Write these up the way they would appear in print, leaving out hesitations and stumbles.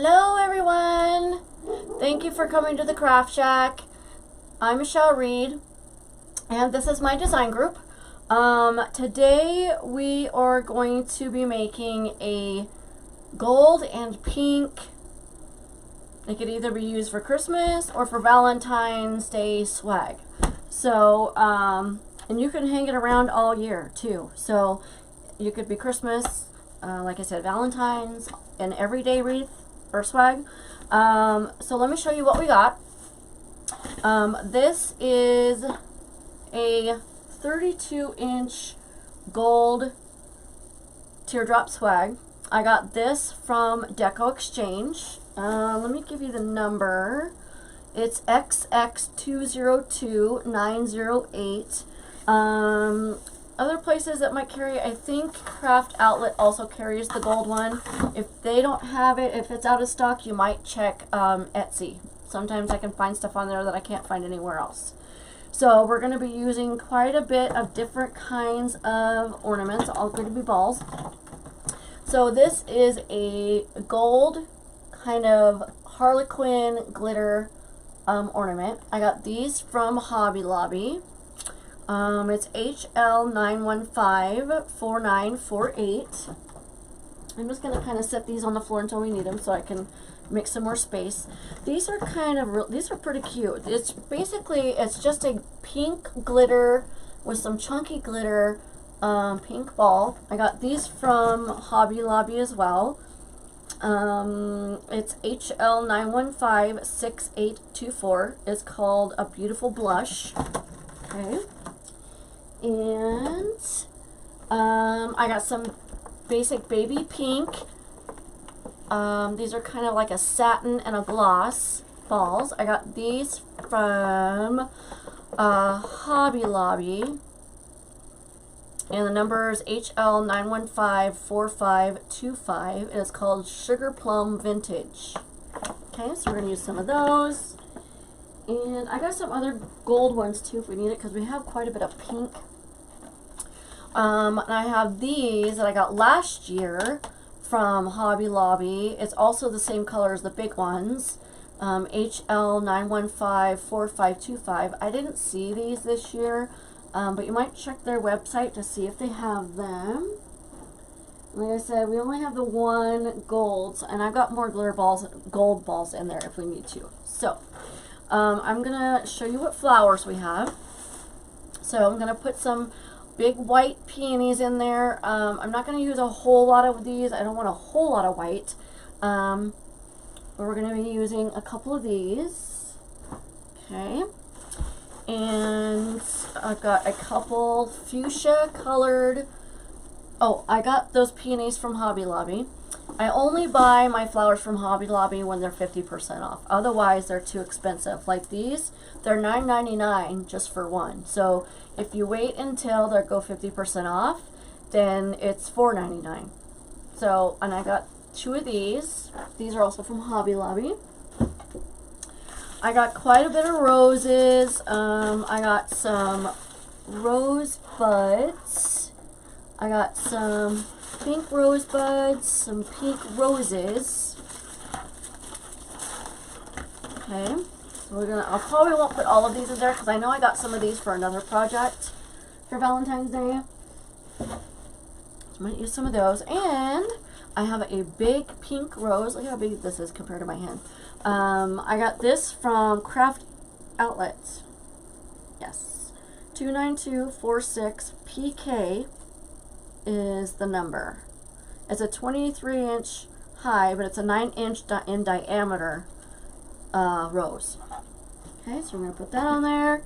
Hello everyone! Thank you for coming to the Craft Shack. I'm Michelle Reed and this is my design group. Today we are going to be making a gold and pink. It could either be used for Christmas or for Valentine's Day swag. So, and you can hang it around all year too. So you could be Christmas, like I said, Valentine's, an everyday wreath or swag. So let me show you what we got. This is a 32-inch gold teardrop swag. I got this from Deco Exchange. Let me give you the number. It's XX202908. Other places that might carry, I think Craft Outlet also carries the gold one. If they don't have it, if it's out of stock, you might check Etsy. Sometimes I can find stuff on there that I can't find anywhere else. So we're going to be using quite a bit of different kinds of ornaments, all going to be balls. So this is a gold kind of harlequin glitter ornament. I got these from Hobby Lobby. It's HL9154948. I'm just going to kind of set these on the floor until we need them so I can make some more space. These are these are pretty cute. It's basically, it's just a pink glitter with some chunky glitter pink ball. I got these from Hobby Lobby as well. It's HL9156824. It's called A Beautiful Blush. Okay. And I got some basic baby pink. These are kind of like a satin and a gloss balls. I got these from Hobby Lobby. And the number is HL9154525. And it's called Sugar Plum Vintage. Okay, so we're going to use some of those. And I got some other gold ones too if we need it, because we have quite a bit of pink. And I have these that I got last year from Hobby Lobby. It's also the same color as the big ones. HL9154525. I didn't see these this year, but you might check their website to see if they have them. Like I said, we only have the one golds, and I've got more glitter balls, gold balls in there if we need to. So, I'm going to show you what flowers we have. So I'm going to put some big white peonies in there. I'm not going to use a whole lot of these. I don't want a whole lot of white. But we're going to be using a couple of these. Okay. And I've got a couple fuchsia colored. Oh, I got those peonies from Hobby Lobby. I only buy my flowers from Hobby Lobby when they're 50% off. Otherwise, they're too expensive. Like these, they're $9.99 just for one. So if you wait until they go 50% off, then it's $4.99. So, and I got two of these. These are also from Hobby Lobby. I got quite a bit of roses. I got some rose buds. I got some pink rosebuds, some pink roses. Okay, so I probably won't put all of these in there because I know I got some of these for another project for Valentine's Day. So I might use some of those. And I have a big pink rose. Look how big this is compared to my hand. I got this from Craft Outlet. Yes, 29246 PK is the number. It's a 23-inch high, but it's a 9-inch in diameter rose. Okay, so we're going to put that on there.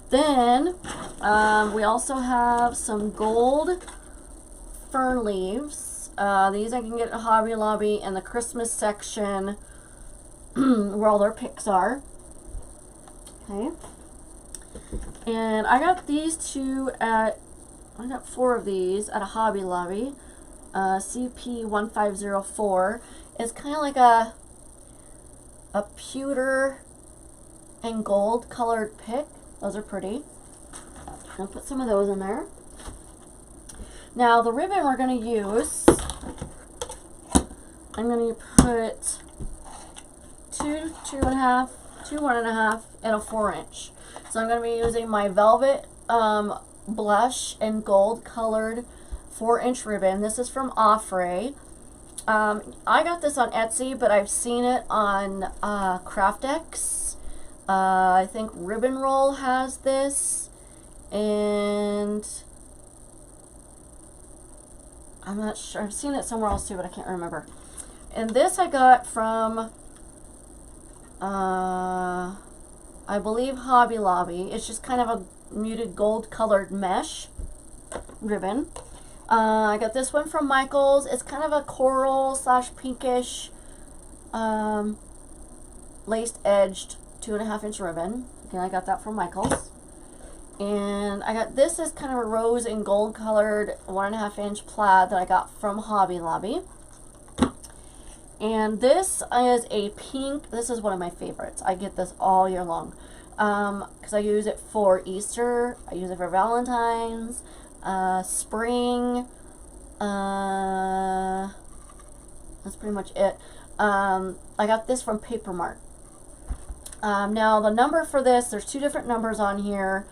Then we also have some gold fern leaves. These I can get at Hobby Lobby in the Christmas section where all their picks are. Okay. And I got these two at, I got 4 of these at a Hobby Lobby. CP1504. It's kind of like a pewter and gold colored pick. Those are pretty. I'll put some of those in there. Now the ribbon we're going to use, I'm going to put 2, 2.5, 2, 1.5, and a 4-inch. So I'm going to be using my Velvet blush and gold colored 4-inch ribbon. This is from Offray. I got this on Etsy, but I've seen it on CraftX. I think Ribbon Roll has this, and I'm not sure. I've seen it somewhere else too, but I can't remember. And this I got from, I believe, Hobby Lobby. It's just kind of a muted gold colored mesh ribbon. I got this one from Michaels. It's kind of a coral / pinkish laced edged 2.5-inch ribbon. Again, I got that from Michaels. And I got this is kind of a rose and gold colored 1.5-inch plaid that I got from Hobby Lobby. And this is a pink. This is one of my favorites. I get this all year long because I use it for Easter. I use it for Valentine's, spring. That's pretty much it. I got this from Papermart. Now the number for this, there's 2 different numbers on here.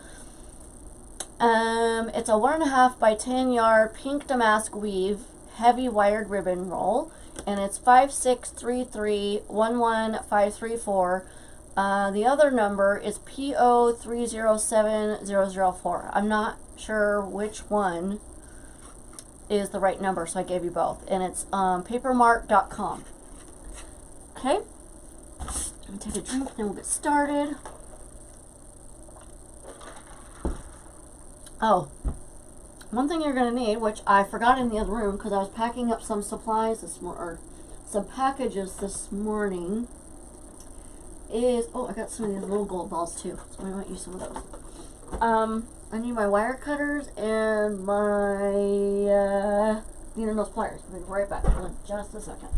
It's a 1.5 by 10 yard pink damask weave heavy wired ribbon roll, and it's 5633115534. The other number is PO307004. I'm not sure which one is the right number, so I gave you both, and it's papermart.com. Okay, I'm gonna take a drink, then we'll get started. Oh, one thing you're going to need, which I forgot in the other room because I was packing up some supplies this morning, or some packages this morning, is, oh, I got some of these little gold balls too, so I might use some of those. I need my wire cutters and my needle nose pliers. I'll be right back in just a second.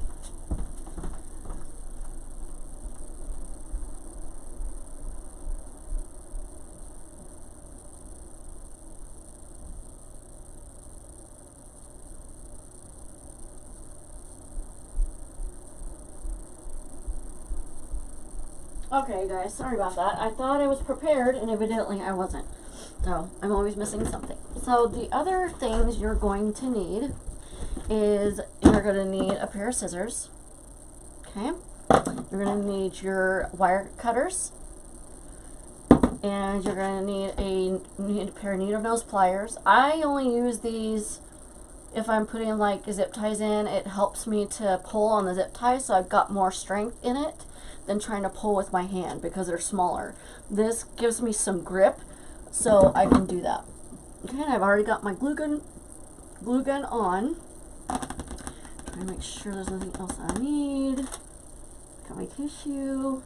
Okay, guys, sorry about that. I thought I was prepared, and evidently I wasn't. So, I'm always missing something. So, the other things you're going to need is you're going to need a pair of scissors. Okay? You're going to need your wire cutters. And you're going to need a pair of needle nose pliers. I only use these if I'm putting like zip ties in. It helps me to pull on the zip ties, so I've got more strength in it than trying to pull with my hand because they're smaller. This gives me some grip, so I can do that. Okay, and I've already got my glue gun on. Trying to make sure there's nothing else I need. Got my tissue.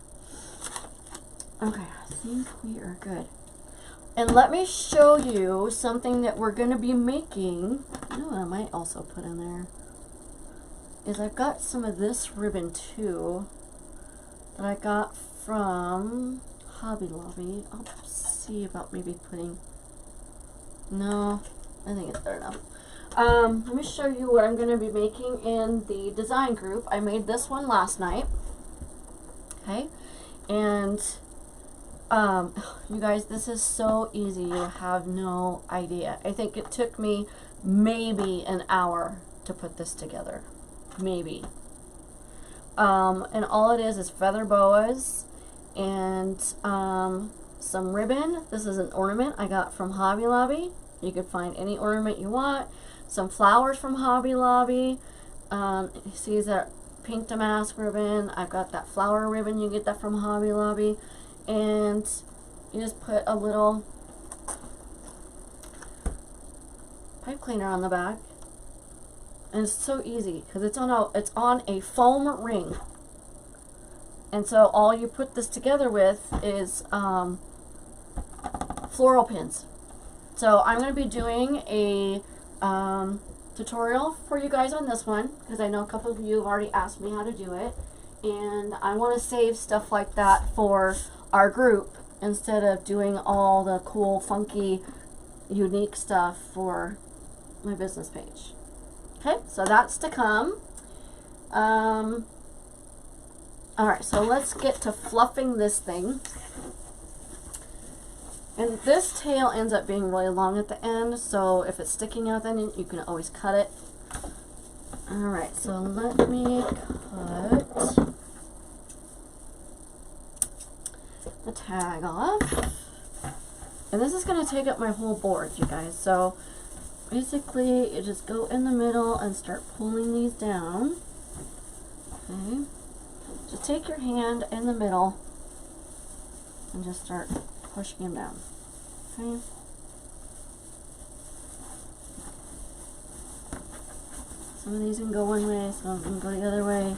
Okay, I think we are good. And let me show you something that we're going to be making. You know what I might also put in there is I've got some of this ribbon too that I got from Hobby Lobby. I'll see about maybe putting, no, I think it's better enough. Let me show you what I'm going to be making in the design group. I made this one last night. Okay, and you guys, this is so easy, you have no idea. I think it took me maybe an hour to put this together, maybe. And all it is feather boas and some ribbon. This is an ornament I got from Hobby Lobby. You could find any ornament you want. Some flowers from Hobby Lobby. You see that pink damask ribbon. I've got that flower ribbon. You get that from Hobby Lobby. And you just put a little pipe cleaner on the back. And it's so easy because it's on a foam ring. And so all you put this together with is floral pins. So I'm going to be doing a tutorial for you guys on this one because I know a couple of you have already asked me how to do it. And I want to save stuff like that for our group instead of doing all the cool, funky, unique stuff for my business page. Okay, so that's to come. Alright, so let's get to fluffing this thing. And this tail ends up being really long at the end, so if it's sticking out then you can always cut it. Alright, so let me cut the tag off. And this is going to take up my whole board, you guys. So basically you just go in the middle and start pulling these down. Okay. Just take your hand in the middle and just start pushing them down. Okay. Some of these can go one way, some of them can go the other way.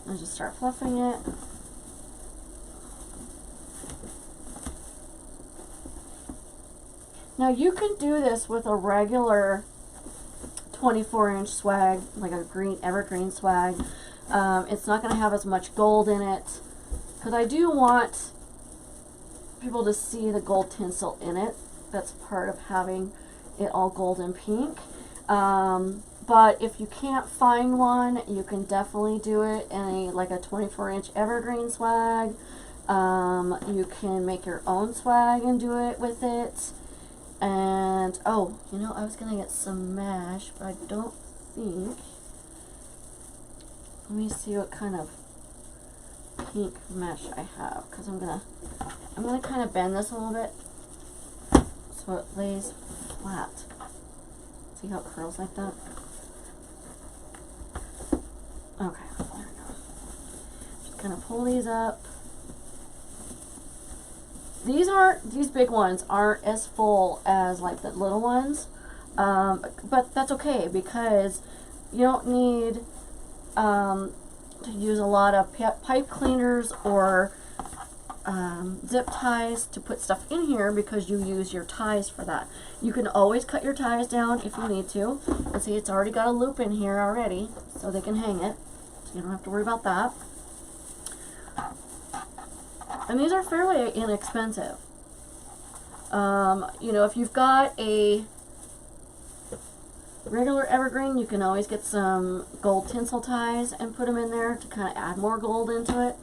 And just start fluffing it. Now you can do this with a regular 24-inch swag, like a green evergreen swag. It's not going to have as much gold in it, because I do want people to see the gold tinsel in it. That's part of having it all gold and pink. But if you can't find one, you can definitely do it in like a 24-inch evergreen swag. You can make your own swag and do it with it. And oh, you know, I was gonna get some mesh, but I don't think. Let me see what kind of pink mesh I have, because I'm gonna kind of bend this a little bit so it lays flat. See how it curls like that? Okay, there we go. Just kind of pull these up. These big ones aren't as full as like the little ones, but that's okay, because you don't need to use a lot of pipe cleaners or zip ties to put stuff in here, because you use your ties for that. You can always cut your ties down if you need to. And see, it's already got a loop in here already, so they can hang it, so you don't have to worry about that. And these are fairly inexpensive. You know, if you've got a regular evergreen, you can always get some gold tinsel ties and put them in there to kind of add more gold into it.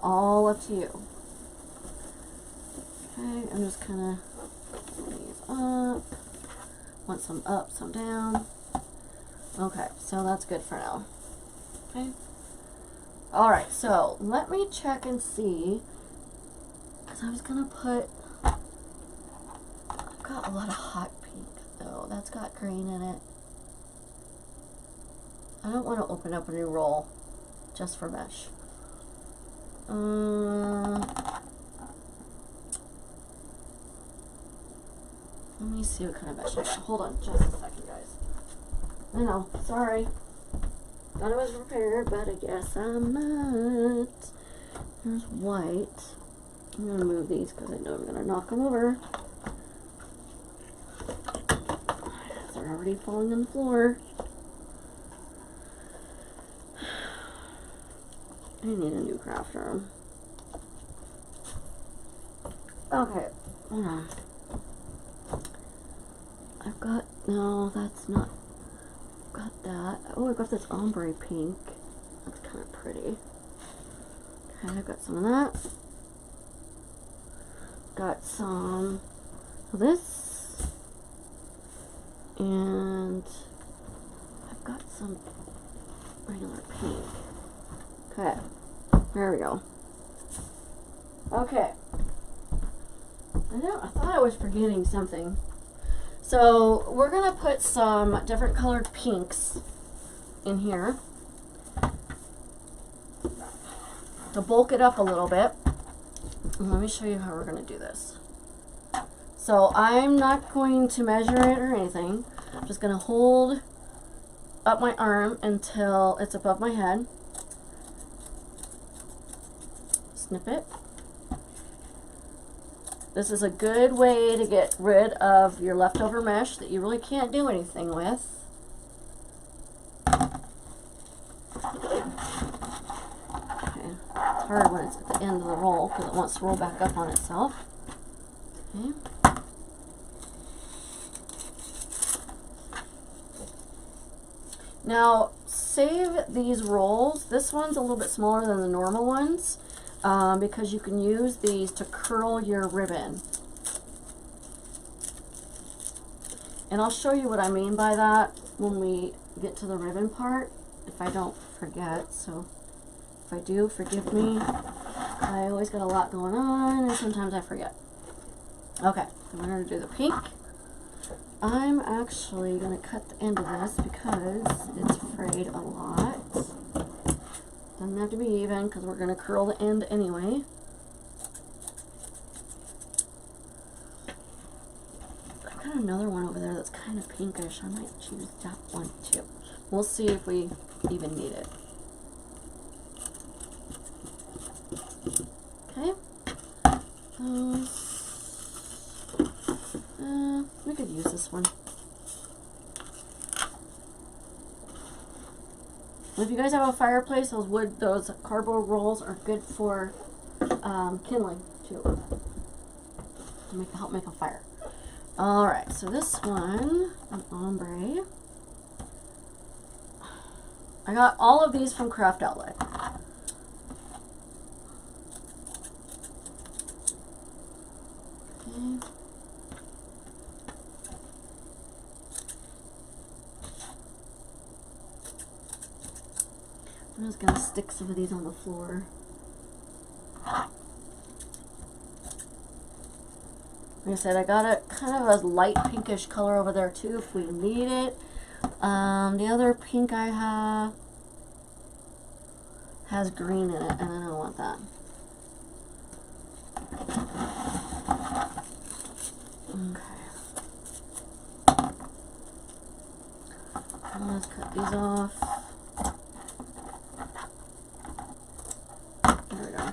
All up to you. Okay, I'm just kind of pulling these up. Want some up, some down. Okay, so that's good for now. Okay. Alright, so let me check and see. Because I was going to put, I've got a lot of hot pink though. That's got green in it. I don't want to open up a new roll just for mesh. Let me see what kind of mesh I got. Hold on just a second, guys. I know, sorry. Thought I was prepared, but I guess I'm not. There's white. I'm going to move these because I know I'm going to knock them over. They're already falling on the floor. I need a new craft room. Okay, hold on. I've got, no, that's not, I've got that. Oh, I've got this ombre pink. That's kind of pretty. Okay, I've got some of that. Got some of this. And I've got some regular pink. Okay, there we go. Okay. I thought I was forgetting something. So we're going to put some different colored pinks in here to bulk it up a little bit. And let me show you how we're going to do this. So I'm not going to measure it or anything. I'm just going to hold up my arm until it's above my head. Snip it. This is a good way to get rid of your leftover mesh that you really can't do anything with. Okay. It's hard when it's at the end of the roll because it wants to roll back up on itself. Okay. Now, save these rolls. This one's a little bit smaller than the normal ones because you can use these to curl your ribbon. And I'll show you what I mean by that when we get to the ribbon part, if I don't forget. So if I do, forgive me. I always got a lot going on and sometimes I forget. Okay, so we're going to do the pink. I'm actually going to cut the end of this because it's frayed a lot. Doesn't have to be even because we're going to curl the end anyway. I've got another one over there that's kind of pinkish. I might choose that one too. We'll see if we even need it. Okay. We could use this one. If you guys have a fireplace, those cardboard rolls are good for kindling too, to help make a fire. All right, so this one, an ombre. I got all of these from Craft Outlet. Okay. I'm just going to stick some of these on the floor. Like I said, I got a kind of a light pinkish color over there too if we need it. The other pink I have has green in it, and I don't want that. Okay. Let's cut these off. There we go.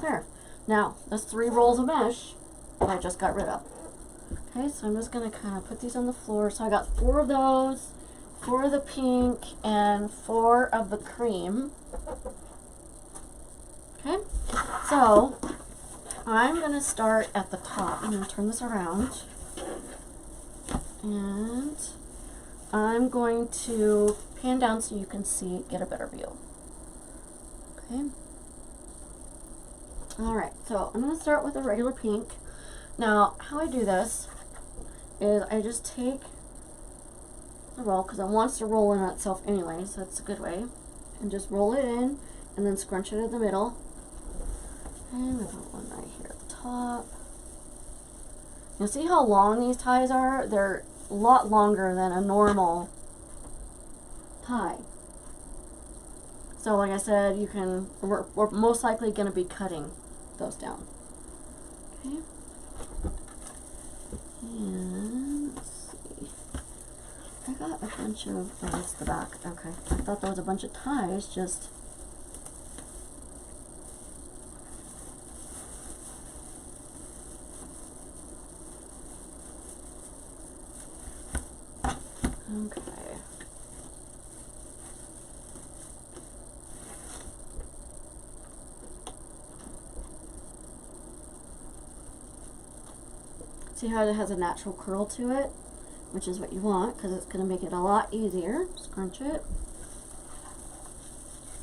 There. Now, that's 3 rolls of mesh that I just got rid of. Okay, so I'm just going to kind of put these on the floor. So I got 4 of those, 4 of the pink, and 4 of the cream. Okay, so I'm going to start at the top. I'm going to turn this around. And I'm going to pan down so you can see, get a better view. Okay. Alright, so I'm going to start with a regular pink. Now, how I do this is I just take the roll, because it wants to roll in itself anyway, so that's a good way. And just roll it in, and then scrunch it in the middle. And I've got one right here at the top. Now see how long these ties are? They're a lot longer than a normal tie. So like I said, we're most likely going to be cutting those down. Okay. And let's see. I got a bunch of, oh, that's the back. Okay. I thought there was a bunch of ties, just. Okay. See how it has a natural curl to it, which is what you want because it's going to make it a lot easier. Scrunch it.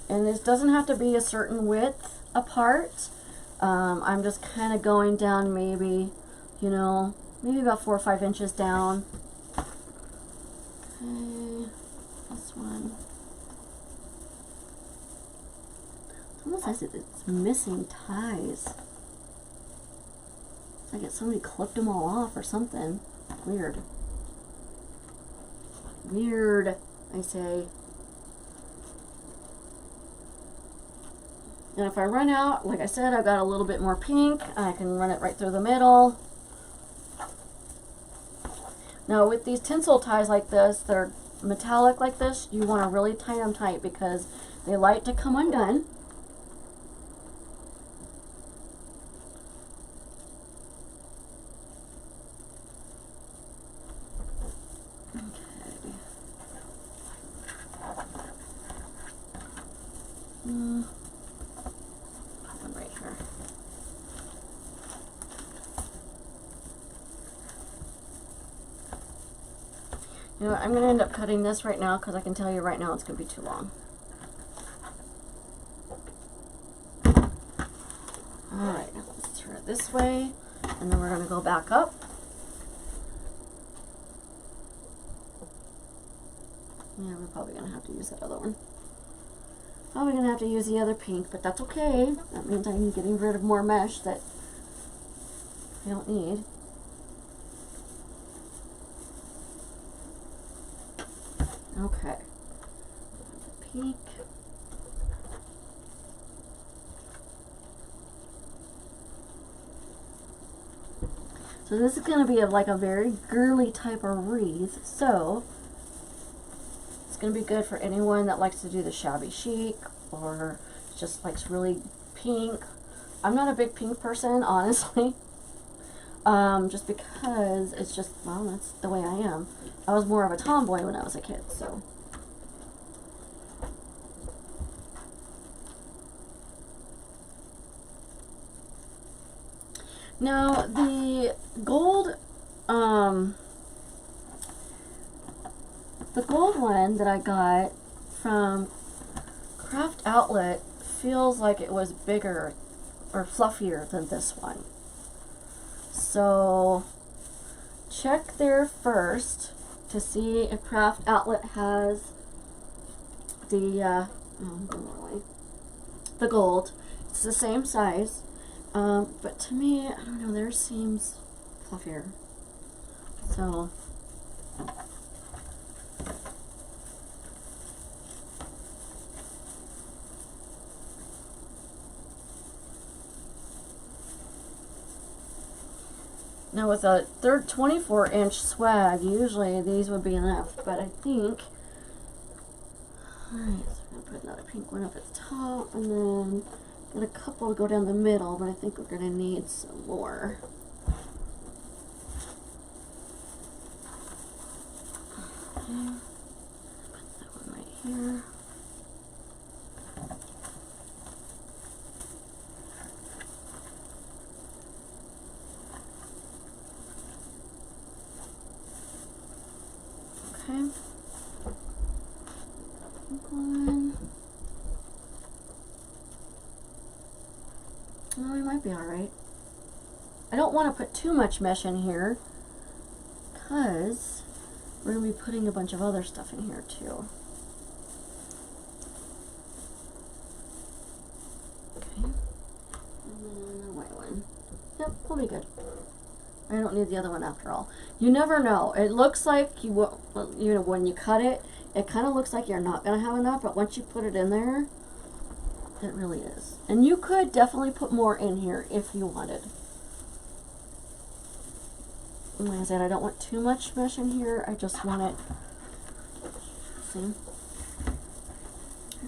And this doesn't have to be a certain width apart. I'm just kind of going down maybe, you know, maybe about 4 or 5 inches down. Okay, this one. It's almost as if it's missing ties. It's like somebody clipped them all off or something. Weird. Weird, I say. And if I run out, like I said, I've got a little bit more pink. I can run it right through the middle. Now with these tinsel ties like this, they're metallic like this, you want to really tie them tight because they like to come undone. Right here. You know what, I'm going to end up cutting this right now because I can tell you right now it's going to be too long. Alright, let's turn it this way, and then we're going to go back up. Yeah, we're probably going to have to use that other one. Probably going to have to use the other pink, but that's okay. That means I'm getting rid of more mesh that I don't need. Okay. Pink. So this is going to be like a very girly type of wreath. So it's going to be good for anyone that likes to do the shabby chic or just likes really pink. I'm not a big pink person, honestly. Just because it's just, well, that's the way I am. I was more of a tomboy when I was a kid, so. Now, the gold one that I got from Craft Outlet feels like it was bigger or fluffier than this one. So check there first to see if Craft Outlet has the the gold. It's the same size, but to me, I don't know, theirs seems fluffier. So now with a 24-inch swag, usually these would be enough, but I think, alright, so I'm going to put another pink one up at the top, and then got a couple to go down the middle, but I think we're going to need some more. Okay, put that one right here. Okay. One. Oh, we might be alright. I don't want to put too much mesh in here because we're going to be putting a bunch of other stuff in here too. Okay. And then the white one. Yep, we'll be good. I don't need the other one after all. You never know. It looks like you will, you know, when you cut it, it kind of looks like you're not going to have enough, but once you put it in there, it really is. And you could definitely put more in here if you wanted. And like I said, I don't want too much mesh in here. I just want it, see,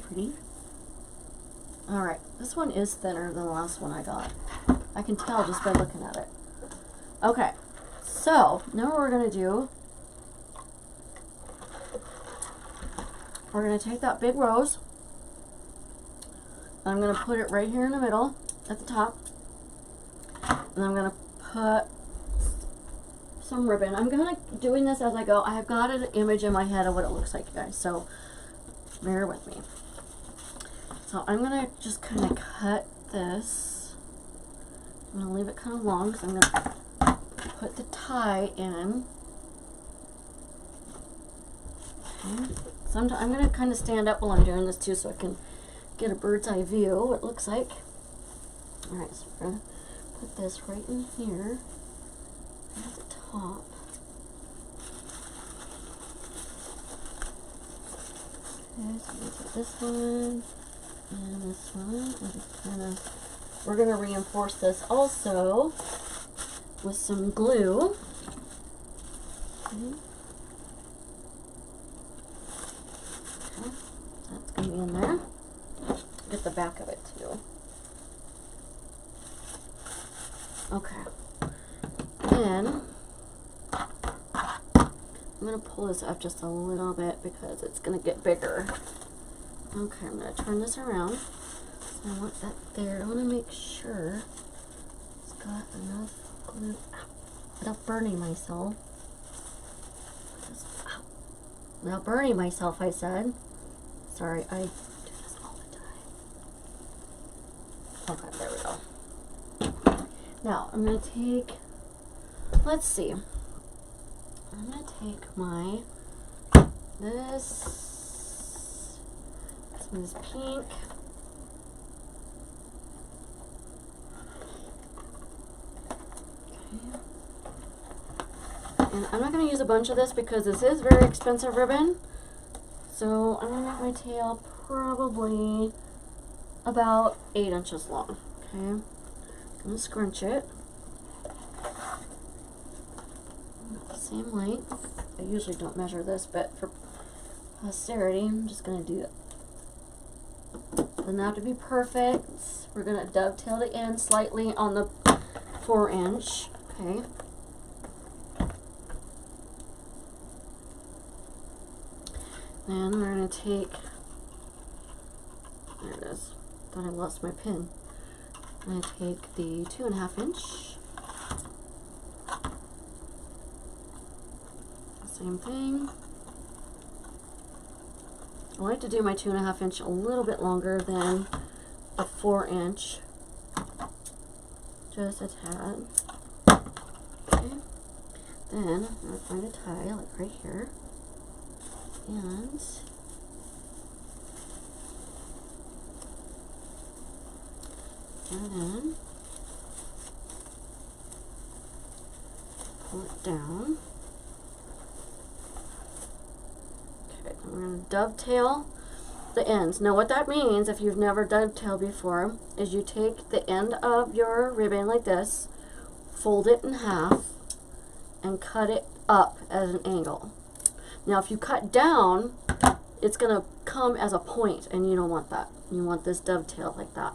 pretty. Alright, this one is thinner than the last one I got. I can tell just by looking at it. Okay, so now what we're going to do, we're going to take that big rose, and I'm going to put it right here in the middle at the top, and I'm going to put some ribbon. I'm going to doing this as I go. I have got an image in my head of what it looks like, you guys, so bear with me. So I'm going to just kind of cut this. I'm going to leave it kind of long because I'm going to put the tie in. Okay. Sometimes I'm going to kind of stand up while I'm doing this too so I can get a bird's eye view what it looks like. Alright, so we're going to put this right in here at the top. Okay, so I'm going to put this one and this one and just kind of, we're going to reinforce this also with some glue. Okay. Okay. That's going to be in there. Get the back of it too. Okay. Then I'm going to pull this up just a little bit because it's going to get bigger. Okay, I'm going to turn this around. So I want that there. I want to make sure it's got enough glue without burning myself. Just, without burning myself, I said. Sorry, I do this all the time. Okay, there we go. Now, I'm going to take, let's see. I'm going to take this is pink. And I'm not going to use a bunch of this because this is very expensive ribbon. So I'm going to make my tail probably about 8 inches long. Okay. I'm going to scrunch it. The same length. I usually don't measure this, but for posterity, I'm just going to do it. Doesn't have to be perfect. We're going to dovetail the end slightly on the 4-inch. Okay. Then we're going to take, there it is, thought I lost my pin. I'm going to take the 2.5 inch, same thing. I like to do my 2.5 inch a little bit longer than a 4-inch, just a tad. Okay. Then I'm going to find a tie, like right here. And get it in, pull it down. Okay, and we're going to dovetail the ends. Now what that means, if you've never dovetailed before, is you take the end of your ribbon like this, fold it in half, and cut it up at an angle. Now if you cut down, it's going to come as a point, and you don't want that. You want this dovetail like that.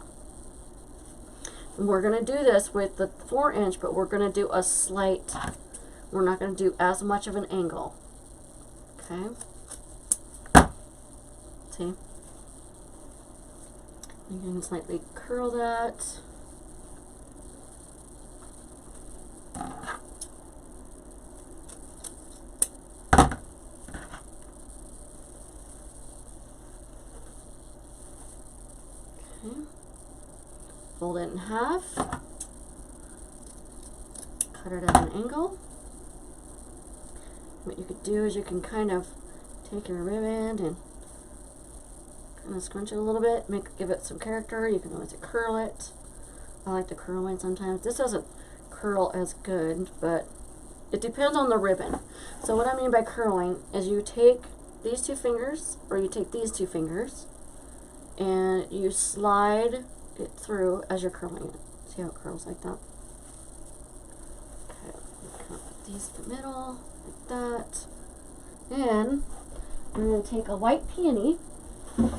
And we're going to do this with the 4-inch, but we're going to do a slight, we're not going to do as much of an angle. Okay? See? You can slightly curl that. Fold it in half, cut it at an angle. What you could do is you can kind of take your ribbon and kind of scrunch it a little bit, give it some character. You can always curl it. I like to curl mine sometimes. This doesn't curl as good, but it depends on the ribbon. So what I mean by curling is you take these 2 fingers, or you take these 2 fingers, and you slide it through as you're curling it. See how it curls like that? Okay, put these in the middle, like that. And I'm going to take a white peony. I'm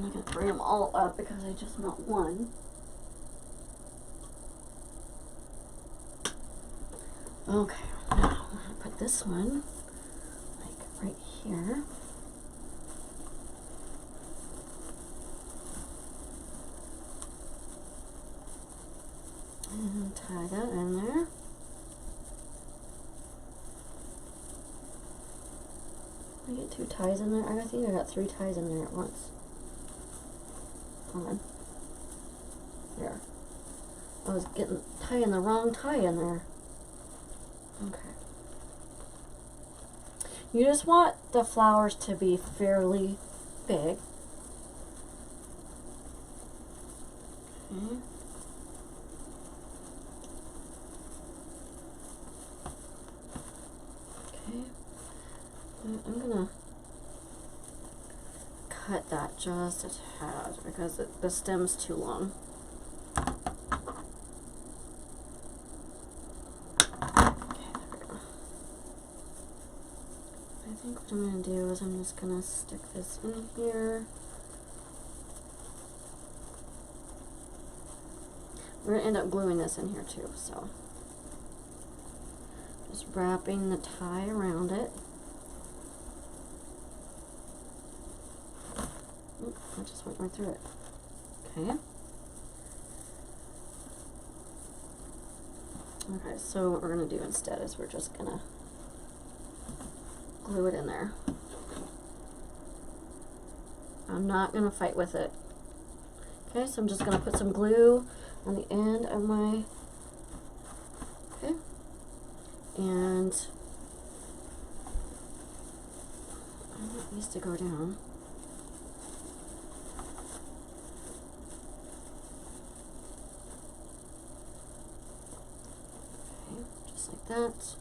not going to bring them all up because I just want one. Okay, now I'm going to put this one like right here. And tie that in there. I get 2 ties in there. I think I got 3 ties in there at once. Hold on. There. I was tying the wrong tie in there. Okay. You just want the flowers to be fairly big. Okay. I'm gonna cut that just a tad because the stem's too long. Okay, there we go. I think what I'm gonna do is I'm just gonna stick this in here. We're gonna end up gluing this in here too, so just wrapping the tie around it. I just went right through it. Okay. Okay, so what we're going to do instead is we're just going to glue it in there. I'm not going to fight with it. Okay, so I'm just going to put some glue on the end of my, okay, and I want these to go down. Okay, just like that.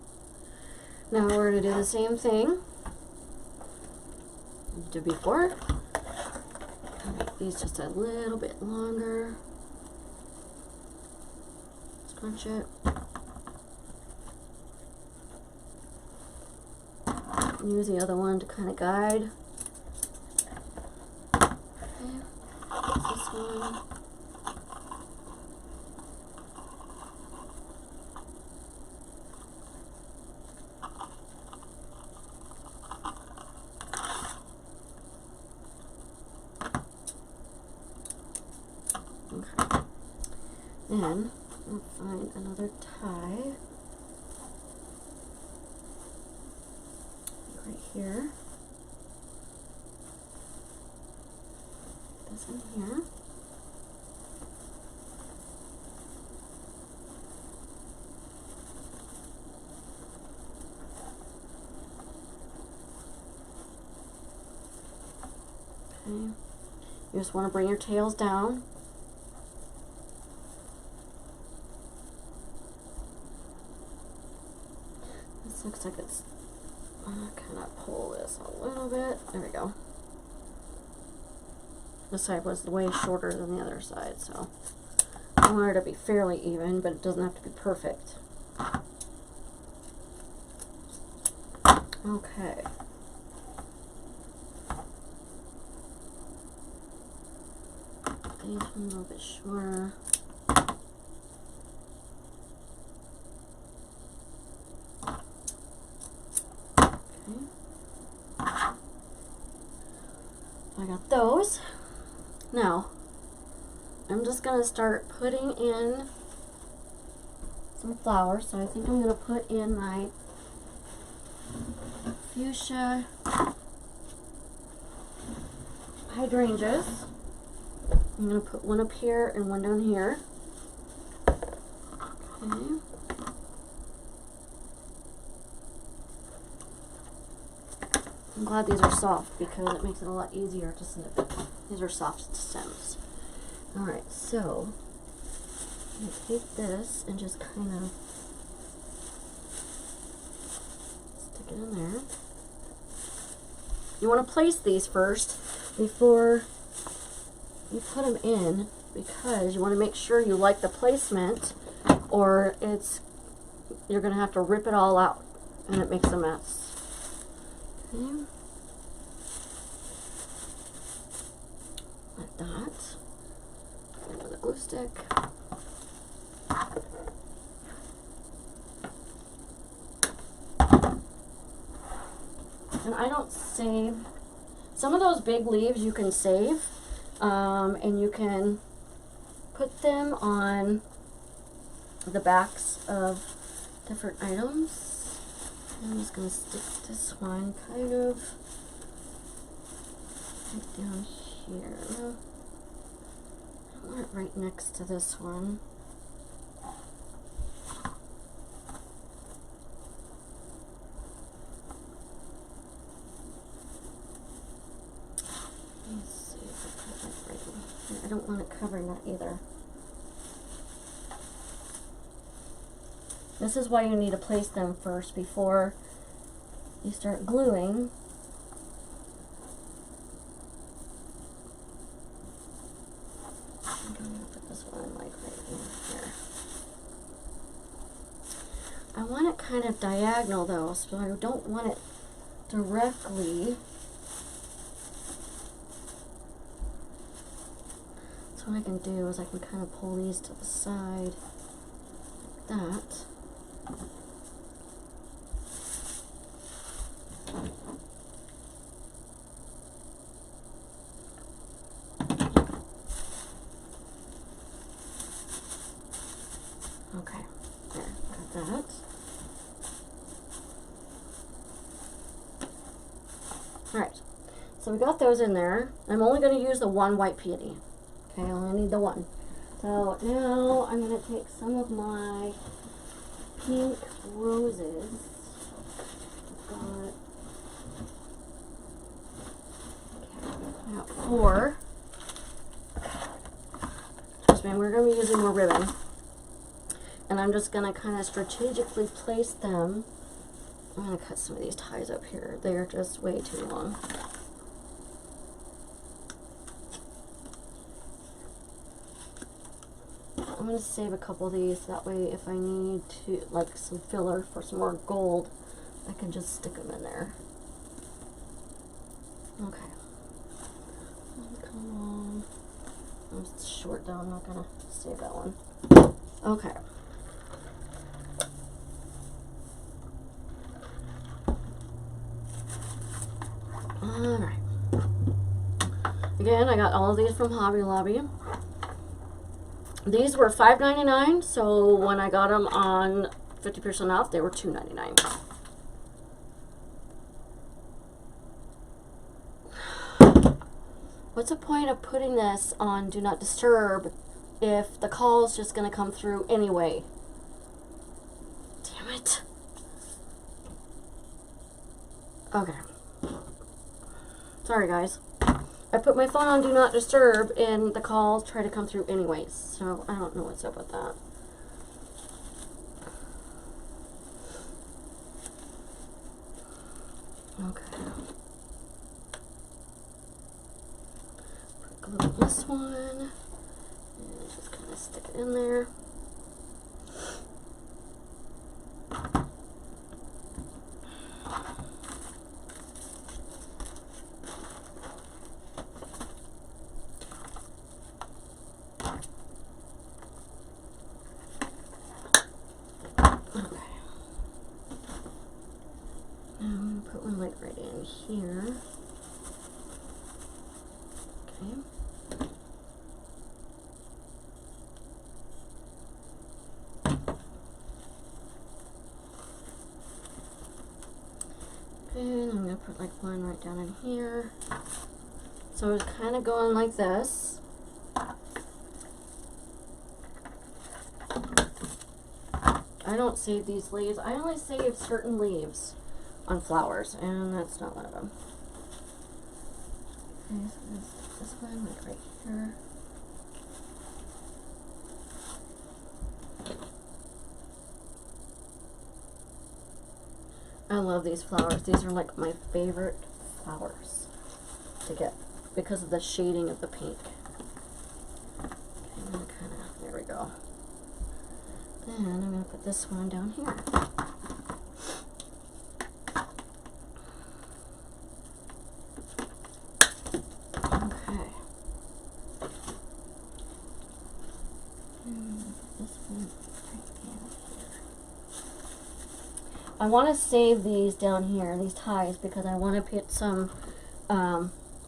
Now we're going to do the same thing we did before. Make these just a little bit longer. Scrunch it. Use the other one to kind of guide. Okay. This one. Okay. Then I'll find another tie right here. This in here. Okay. You just want to bring your tails down. This looks like it's, kind of pull this a little bit. There we go. This side was way shorter than the other side, so I want her to be fairly even, but it doesn't have to be perfect. Okay. These a little bit shorter. Okay. I got those. Now, I'm just going to start putting in some flowers. So I think I'm going to put in my fuchsia hydrangeas. I'm going to put one up here and one down here. Okay. I'm glad these are soft because it makes it a lot easier to snip. These are soft stems. Alright, so I'm going to take this and just kind of stick it in there. You want to place these first before you put them in because you want to make sure you like the placement or you're going to have to rip it all out and it makes a mess. Okay. Like that. With a glue stick. And I don't save. Some of those big leaves you can save, and you can put them on the backs of different items. I'm just going to stick this one kind of right down here. I want it right next to this one. Let's see if I put that right in here. I don't want it covering that either. This is why you need to place them first before you start gluing. I'm going to put this one like right in here. I want it kind of diagonal though, so I don't want it directly. So what I can do is I can kind of pull these to the side like that. Okay, there, got that. So we got those in there. I'm only going to use the one white peony. Okay, I only need the one. So now I'm going to take some of my pink roses. I got 4. Trust me, we're going to be using more ribbon. And I'm just going to kind of strategically place them. I'm going to cut some of these ties up here. They're just way too long. I'm going to save a couple of these. That way if I need to, like some filler for some more gold, I can just stick them in there. Okay. Come on. I'm short though. I'm not going to save that one. Okay. Alright. Again, I got all of these from Hobby Lobby. These were $5.99, so when I got them on 50% off, they were $2.99. What's the point of putting this on Do Not Disturb if the call is just going to come through anyway? Damn it. Okay. Sorry, guys. I put my phone on Do Not Disturb and the calls try to come through anyways, so I don't know what's up with that. Okay. Glue this one and just kind of stick it in there. Put one like right in here. Okay. And I'm gonna put like one right down in here. So it's kind of going like this. I don't save these leaves. I only save certain leaves on flowers, and that's not one of them. Okay, so this one like right here. I love these flowers. These are like my favorite flowers to get because of the shading of the pink. Okay, I'm gonna kind of, there we go. Then I'm gonna put this one down here. I want to save these down here, these ties, because I want to put some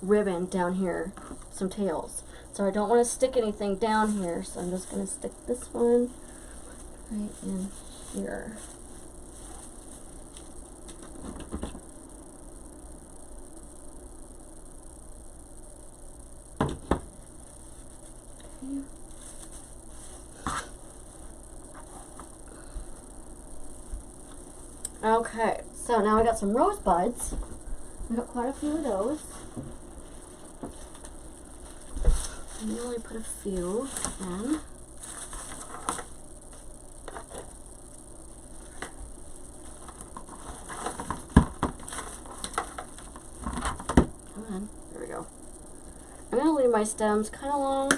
ribbon down here, some tails. So I don't want to stick anything down here, so I'm just going to stick this one right in here. Okay, so now I got some rose buds. I got quite a few of those. I only put a few in. Come on, there we go. I'm going to leave my stems kind of long,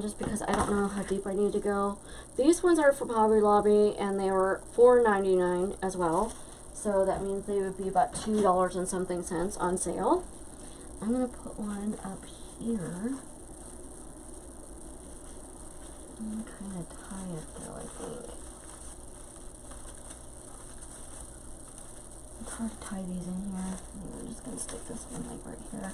just because I don't know how deep I need to go. These ones are from Hobby Lobby, and they were $4.99 as well. So that means they would be about $2 and something cents on sale. I'm going to put one up here. I'm kind of tie it though, I think. It's hard to tie these in here. I'm just going to stick this one like right here.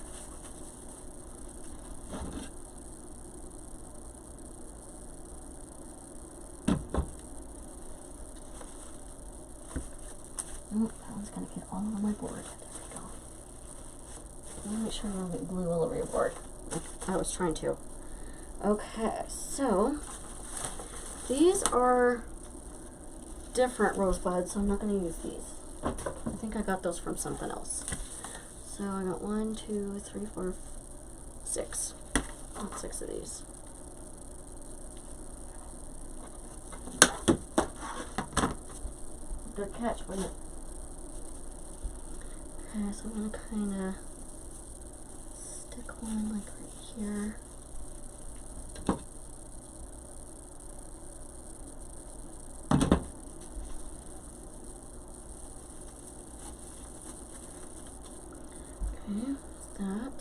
Oh, that one's going to get all on my board. There we go. I want to make sure I don't get glue all over your board. I was trying to. Okay, so these are different rosebuds, so I'm not going to use these. I think I got those from something else. So I got 1, 2, 3, 4, 6. Got 6 of these. Good catch, wasn't it? Okay, so I'm going to kind of stick one like right here. Okay, that.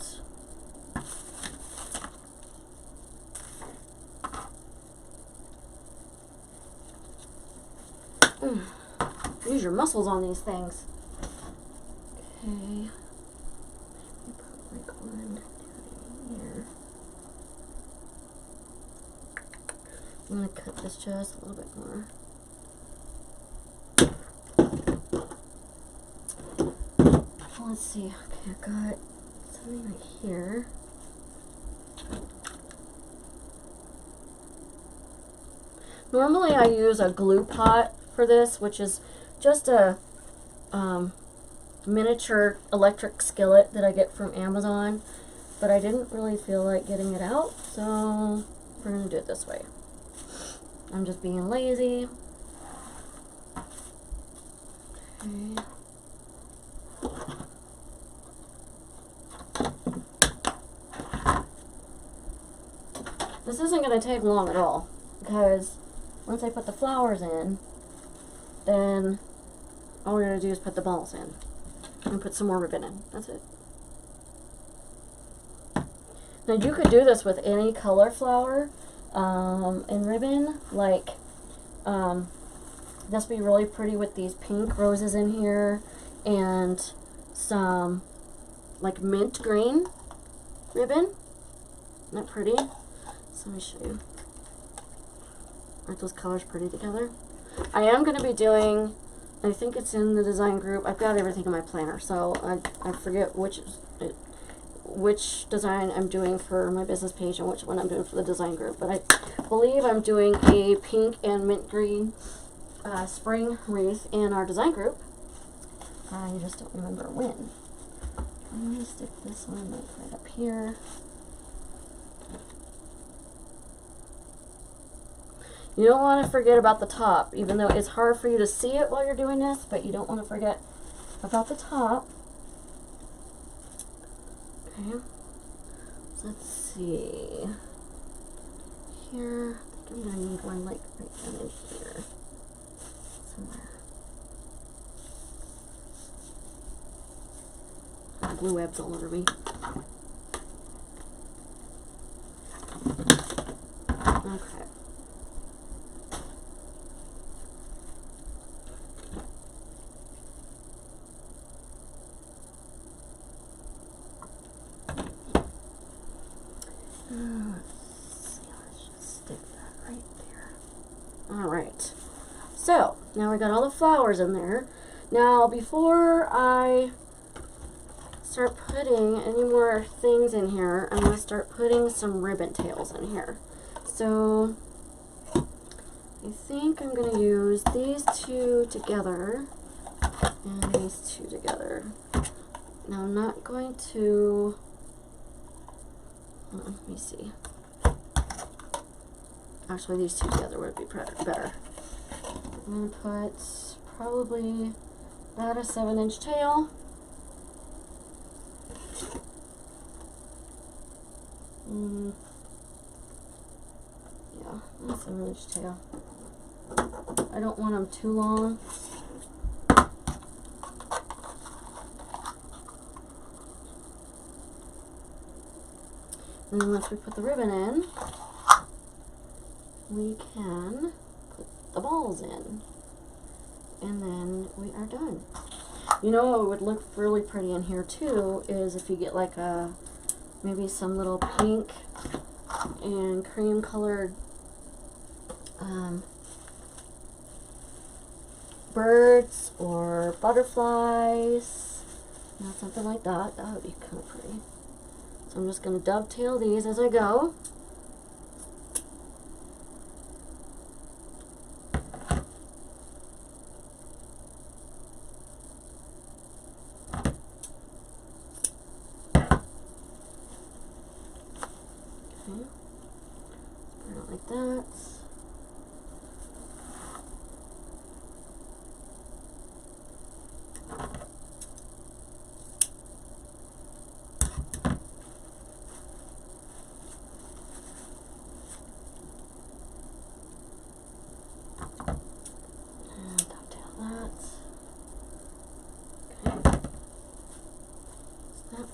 Use your muscles on these things. Okay. Put like one here. I'm gonna cut this just a little bit more. Let's see. Okay, I've got something right here. Normally I use a glue pot for this, which is just a miniature electric skillet that I get from Amazon, but I didn't really feel like getting it out, so we're going to do it this way. I'm just being lazy. Okay. This isn't going to take long at all, because once I put the flowers in, then all we're going to do is put the balls in and put some more ribbon in. That's it. Now you could do this with any color flower and ribbon, like this would be really pretty with these pink roses in here and some like mint green ribbon. Isn't that pretty? So let me show you. Aren't those colors pretty together? I am going to be doing, I think it's in the design group. I've got everything in my planner, so I forget which design I'm doing for my business page and which one I'm doing for the design group. But I believe I'm doing a pink and mint green spring wreath in our design group. I just don't remember when. I'm going to stick this one like right up here. You don't want to forget about the top, even though it's hard for you to see it while you're doing this, but you don't want to forget about the top. Okay, so let's see. Here, I think I'm going to need one like right down in here somewhere. Glue webs all over me. Okay. Let's just stick that right there. Alright, so now we got all the flowers in there. Now before I start putting any more things in here, I'm going to start putting some ribbon tails in here. So I think I'm going to use these two together and these two together. Now I'm not going to, let me see. Actually, these two together would be better. I'm going to put probably about a 7-inch tail. Yeah, that's a 7-inch tail. I don't want them too long. And then once we put the ribbon in, we can put the balls in. And then we are done. You know what would look really pretty in here too is if you get like a, maybe some little pink and cream colored birds or butterflies, you know, something like that. That would be kind of pretty. So I'm just going to dovetail these as I go. Okay. Spread it like that.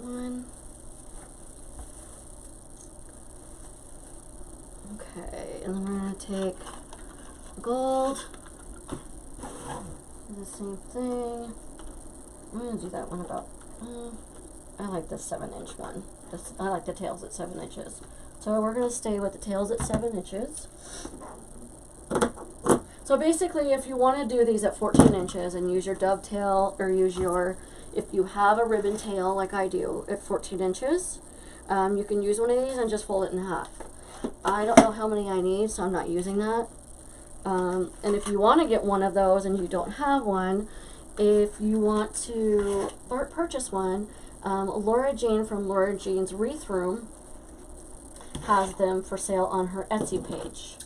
One. Okay, and then we're going to take gold, do the same thing. I'm going to do that one about, I like this 7-inch one. I like the tails at 7 inches. So we're going to stay with the tails at 7 inches. So basically, if you want to do these at 14 inches and use your dovetail, or use your, if you have a ribbon tail like I do at 14 inches, you can use one of these and just fold it in half. I don't know how many I need, so I'm not using that. And if you want to get one of those and you don't have one, if you want to purchase one, Laura Jean from Laura Jean's Wreath Room has them for sale on her Etsy page.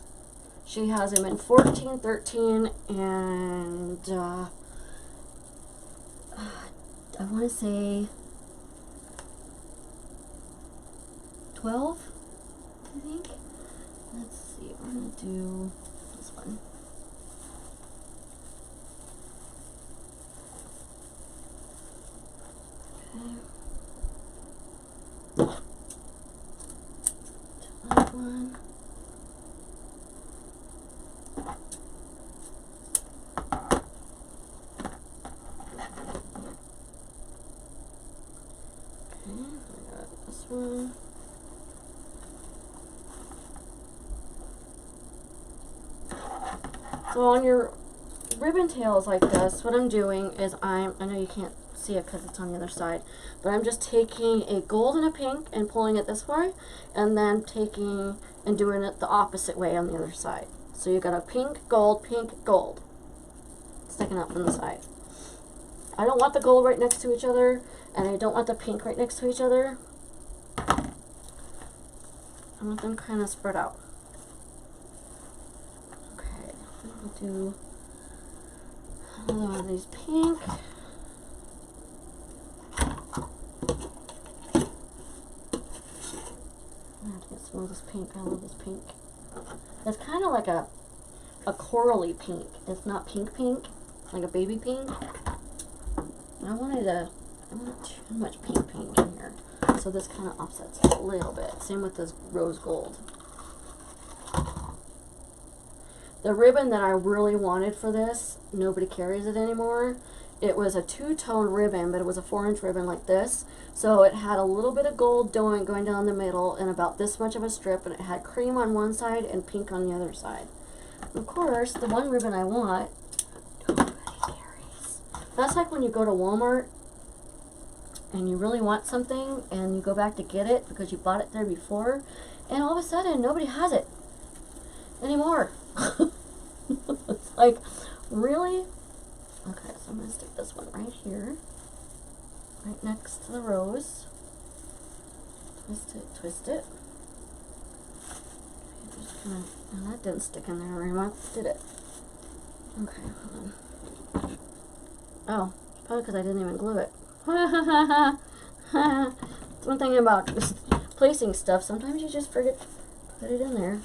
She has them in 14, 13, and I want to say 12, I think. Let's see, we're going to do this one. Okay. That one. One. So on your ribbon tails like this, what I'm doing is I know you can't see it because it's on the other side, but I'm just taking a gold and a pink and pulling it this way, and then taking and doing it the opposite way on the other side. So you got a pink, gold, sticking up from the side. I don't want the gold right next to each other, and I don't want the pink right next to each other. I want them kind of spread out. Okay, I'll do another one of these pink. I have to get some of this pink. I love this pink. It's kind of like a corally pink. It's not pink pink, like a baby pink. I don't want too much pink in here. So this kind of offsets a little bit. Same with this rose gold. The ribbon that I really wanted for this, nobody carries it anymore. It was a two-tone ribbon, but it was a 4-inch ribbon like this. So it had a little bit of gold going down the middle and about this much of a strip, and it had cream on one side and pink on the other side. Of course, the one ribbon I want, nobody carries. That's like when you go to Walmart and you really want something and you go back to get it because you bought it there before, and all of a sudden nobody has it anymore. It's like, really? Okay, so I'm going to stick this one right here, right next to the rose. Twist it. Okay, just gonna, oh, that didn't stick in there very much, did it? Okay, hold on. Oh, probably because I didn't even glue it. It's one thing about just placing stuff. Sometimes you just forget to put it in there.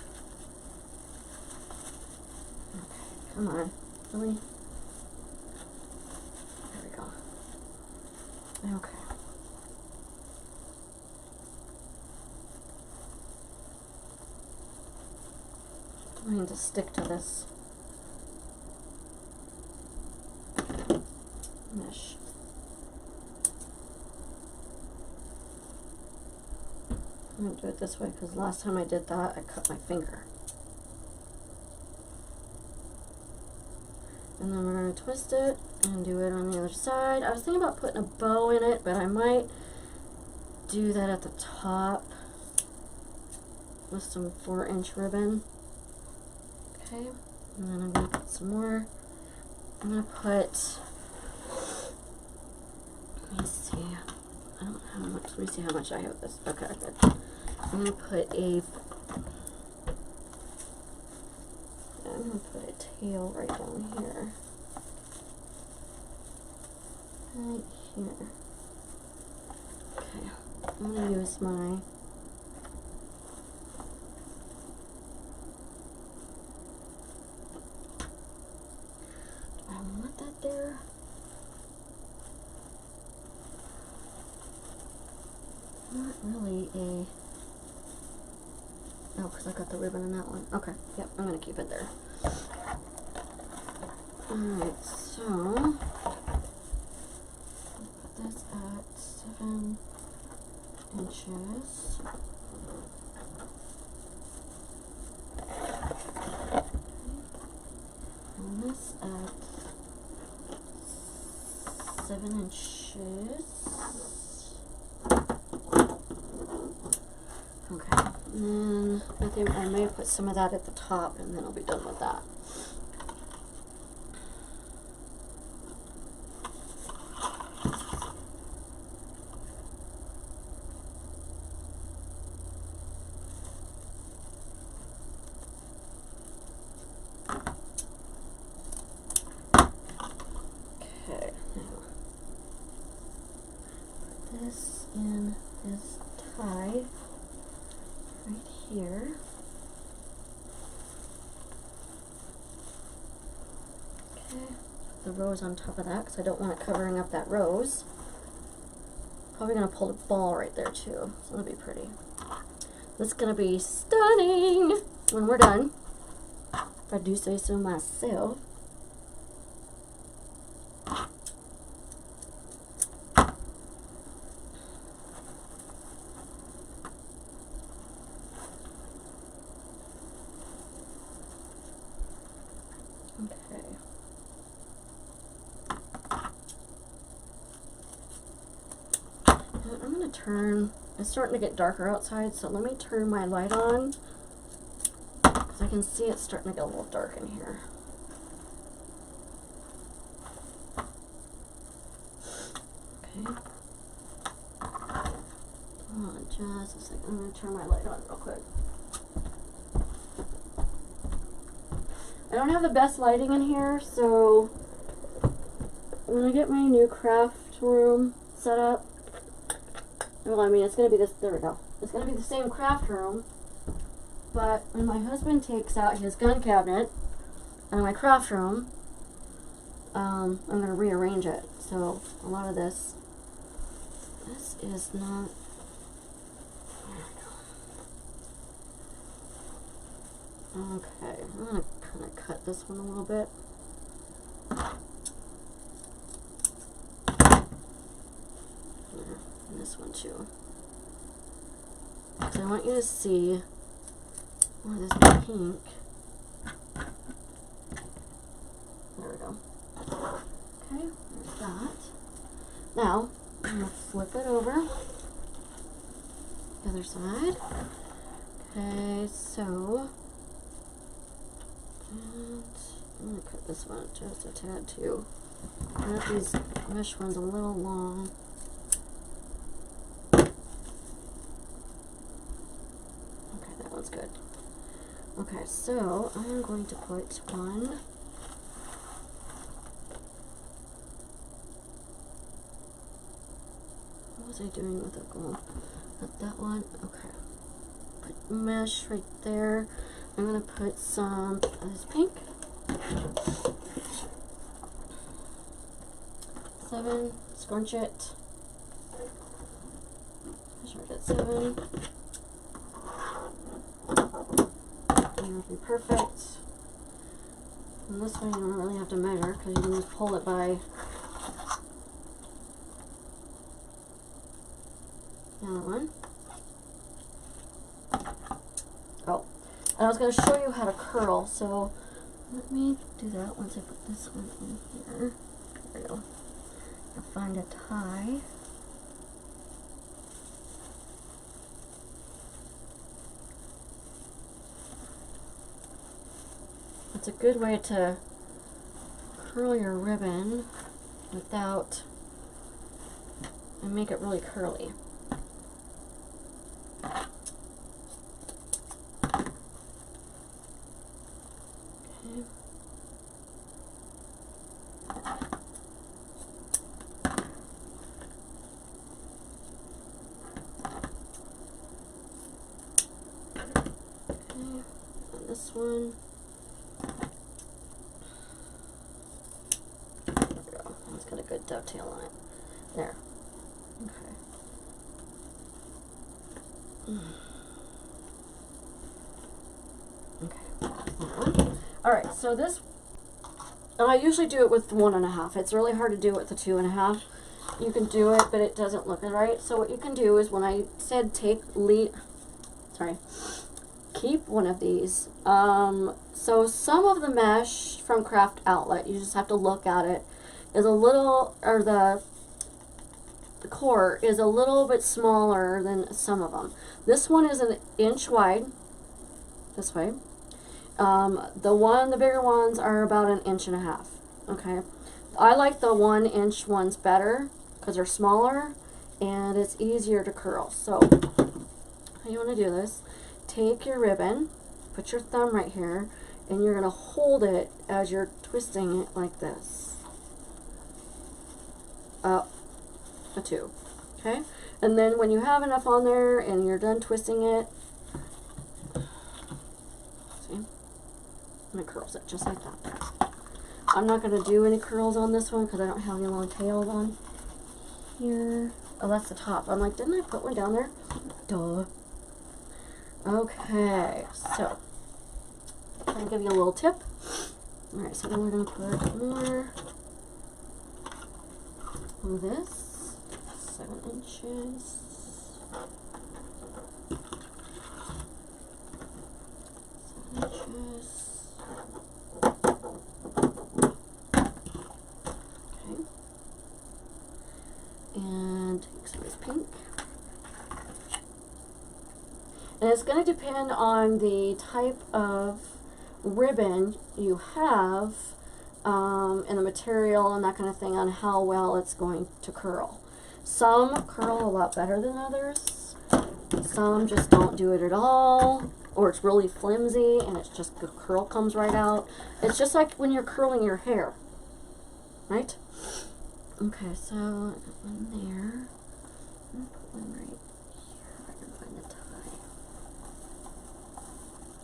Okay, come on. Really? There we go. Okay. I need to stick to this mesh. I'm going to do it this way because last time I did that, I cut my finger. And then we're going to twist it and do it on the other side. I was thinking about putting a bow in it, but I might do that at the top with some 4-inch ribbon. Okay, and then I'm going to put some more. I'm going to put, let me see, I don't know how much, let me see how much I have this. Okay, good. I'm going to put a tail right down here. Right here. Okay, I'm going to use my there. Not really a, oh, because I got the ribbon in that one. Okay, yep, I'm going to keep it there. Alright, so put this at 7 inches. And this at 7 inches. Okay, and then I think I may put some of that at the top, and then I'll be done with that. Okay, now put this in this tie right here. Okay, put the rose on top of that because I don't want it covering up that rose. Probably going to pull the ball right there too, so it'll be pretty. This is going to be stunning when we're done, if I do say so myself. Okay. I'm going to turn, it's starting to get darker outside, so let me turn my light on, because I can see it's starting to get a little dark in here. Okay. Hold on just a second, I'm going to turn my light on real quick. I don't have the best lighting in here, so when I get my new craft room set up, well, I mean, it's going to be this, there we go. It's going to be the same craft room, but when my husband takes out his gun cabinet and my craft room, I'm going to rearrange it. So a lot of this is not, there we go. Okay, I'm going to kind of cut this one a little bit. And this one too. So I want you to see more of this pink. There we go. Okay, there's that. Now, I'm going to flip it over. The other side. Okay, so, and I'm going to cut this one just a tad too. I got these mesh ones a little long. Okay, that one's good. Okay, so I'm going to put one. What was I doing with it? Oh, put that one. Okay. Put mesh right there. I'm going to put some of this pink. 7, scrunch it. Measure it at 7. And it'll be perfect. And this one you don't really have to measure because you can just pull it by the other one. Oh, and I was going to show you how to curl, so let me do that once I put this one in here. There we go. I'll find a tie. It's a good way to curl your ribbon without, and make it really curly. This one. There we go. It's got a good dovetail on it. There. Okay. Okay. Alright, so this, and I usually do it with 1.5. It's really hard to do it with the 2.5. You can do it, but it doesn't look right. So what you can do is, when I said keep one of these. So some of the mesh from Craft Outlet, you just have to look at it, is a little, or the core is a little bit smaller than some of them. This one is 1 inch wide, this way. The bigger ones are about 1.5 inches. Okay. I like the 1 inch ones better because they're smaller and it's easier to curl. So, how you want to do this? Take your ribbon, put your thumb right here, and you're going to hold it as you're twisting it like this. Up a 2. Okay? And then when you have enough on there and you're done twisting it, see? And it curls it just like that. I'm not going to do any curls on this one because I don't have any long tails on here. Oh, that's the top. I'm like, didn't I put one down there? Duh. Okay, so I'm going to give you a little tip. Alright, so then we're going to put more of this, 7 inches. 7 inches. Okay. And some of this pink. And it's going to depend on the type of ribbon you have and the material and that kind of thing, on how well it's going to curl. Some curl a lot better than others. Some just don't do it at all, or it's really flimsy and it's just the curl comes right out. It's just like when you're curling your hair, right? Okay, so I got one there. I'm going to put one right here if I can find the tie.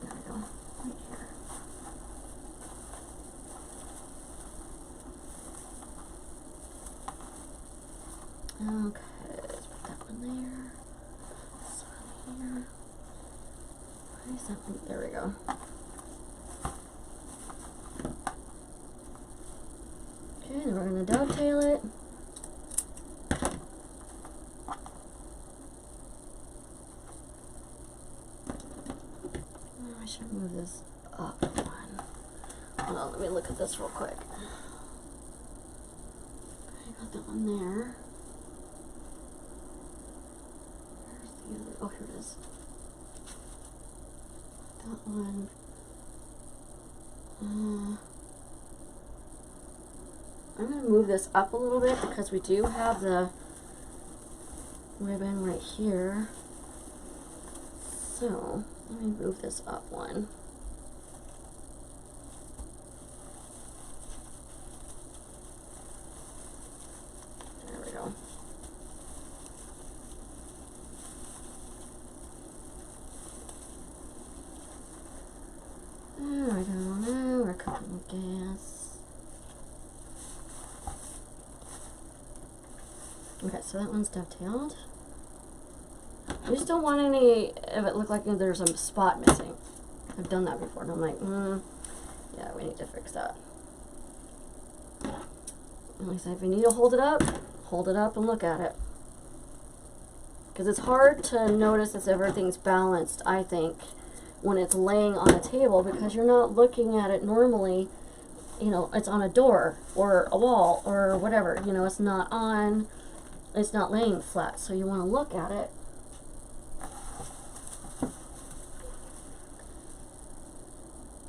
There we go, right here. Okay, let's put that one there. This one here. Why is that one? There we go. Okay, then we're going to dovetail it. I should move this up one. Hold on, let me look at this real quick. I got that one there. Where's the other? Oh, here it is. That one. I'm going to move this up a little bit because we do have the ribbon right here. So, let me move this up one. There we go. Oh, I don't know. We're cooking with gas. Okay, so that one's dovetailed. I just don't want any of it look like there's a spot missing. I've done that before, and I'm like, yeah, we need to fix that. And like I said, if you need to hold it up and look at it. Because it's hard to notice if everything's balanced, I think, when it's laying on a table, because you're not looking at it normally. You know, it's on a door or a wall or whatever. You know, it's not laying flat, so you want to look at it.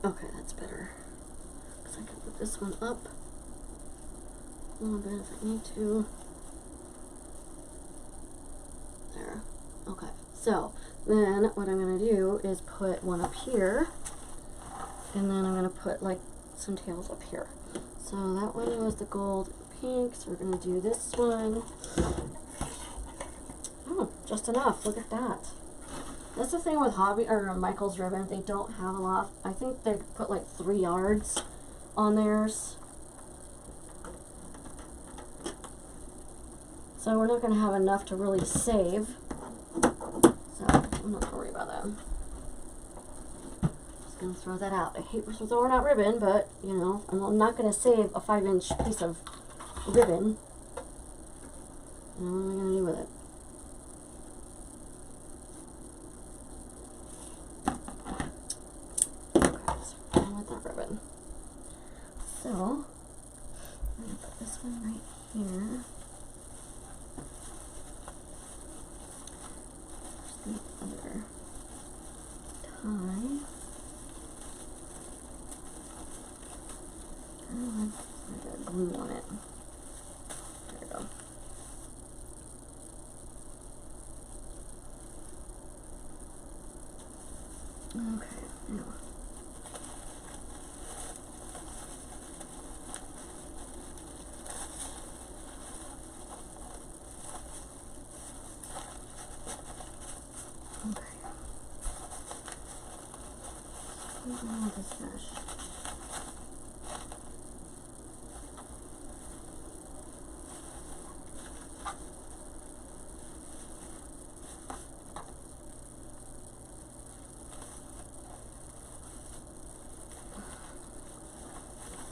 Okay, that's better. this one up a little bit if I need to. There. Okay. So then what I'm going to do is put one up here, and then I'm going to put like some tails up here. So that one was the gold and pink, so we're going to do this one. Oh, just enough. Look at that. That's the thing with Hobby or Michael's ribbon. They don't have a lot. I think they put like 3 yards on theirs. So we're not going to have enough to really save. So I'm not going to worry about that. Just going to throw that out. I hate throwing out ribbon, but you know, I'm not going to save a 5-inch piece of ribbon. And what am I going to do with it? So, I'm going to put this one right here. There's the other tie. I got glue on it. There we go. Okay, now. This mesh.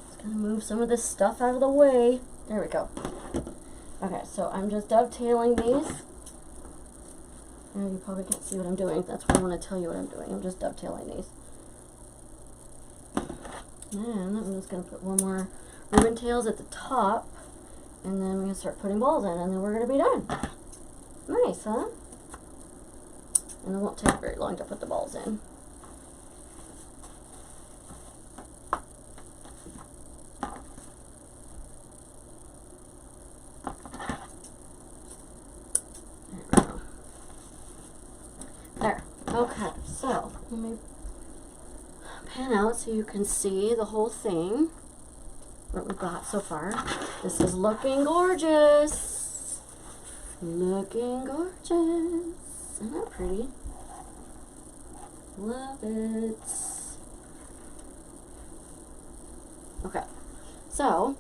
Just gonna move some of this stuff out of the way. There we go. Okay, so I'm just dovetailing these. And you probably can't see what I'm doing. That's why I want to tell you what I'm doing. I'm just dovetailing these. And I'm just going to put one more ribbon tails at the top, and then we're going to start putting balls in, and then we're going to be done. Nice, huh? And it won't take very long to put the balls in. There we go. There. Okay, so let me pan out so you can see the whole thing, what we've got so far. This is looking gorgeous. Looking gorgeous. Isn't that pretty? Love it. Okay, so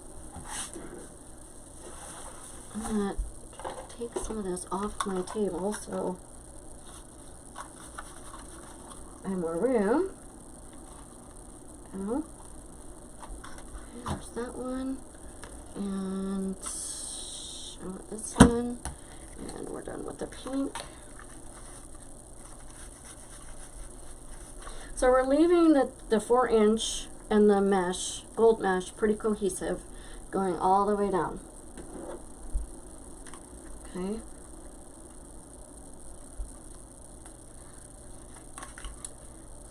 I'm gonna take some of this off my table so I have more room. Oh, there's that one, and I want this one, and we're done with the pink. So we're leaving the 4-inch and the mesh, gold mesh, pretty cohesive, going all the way down. Okay.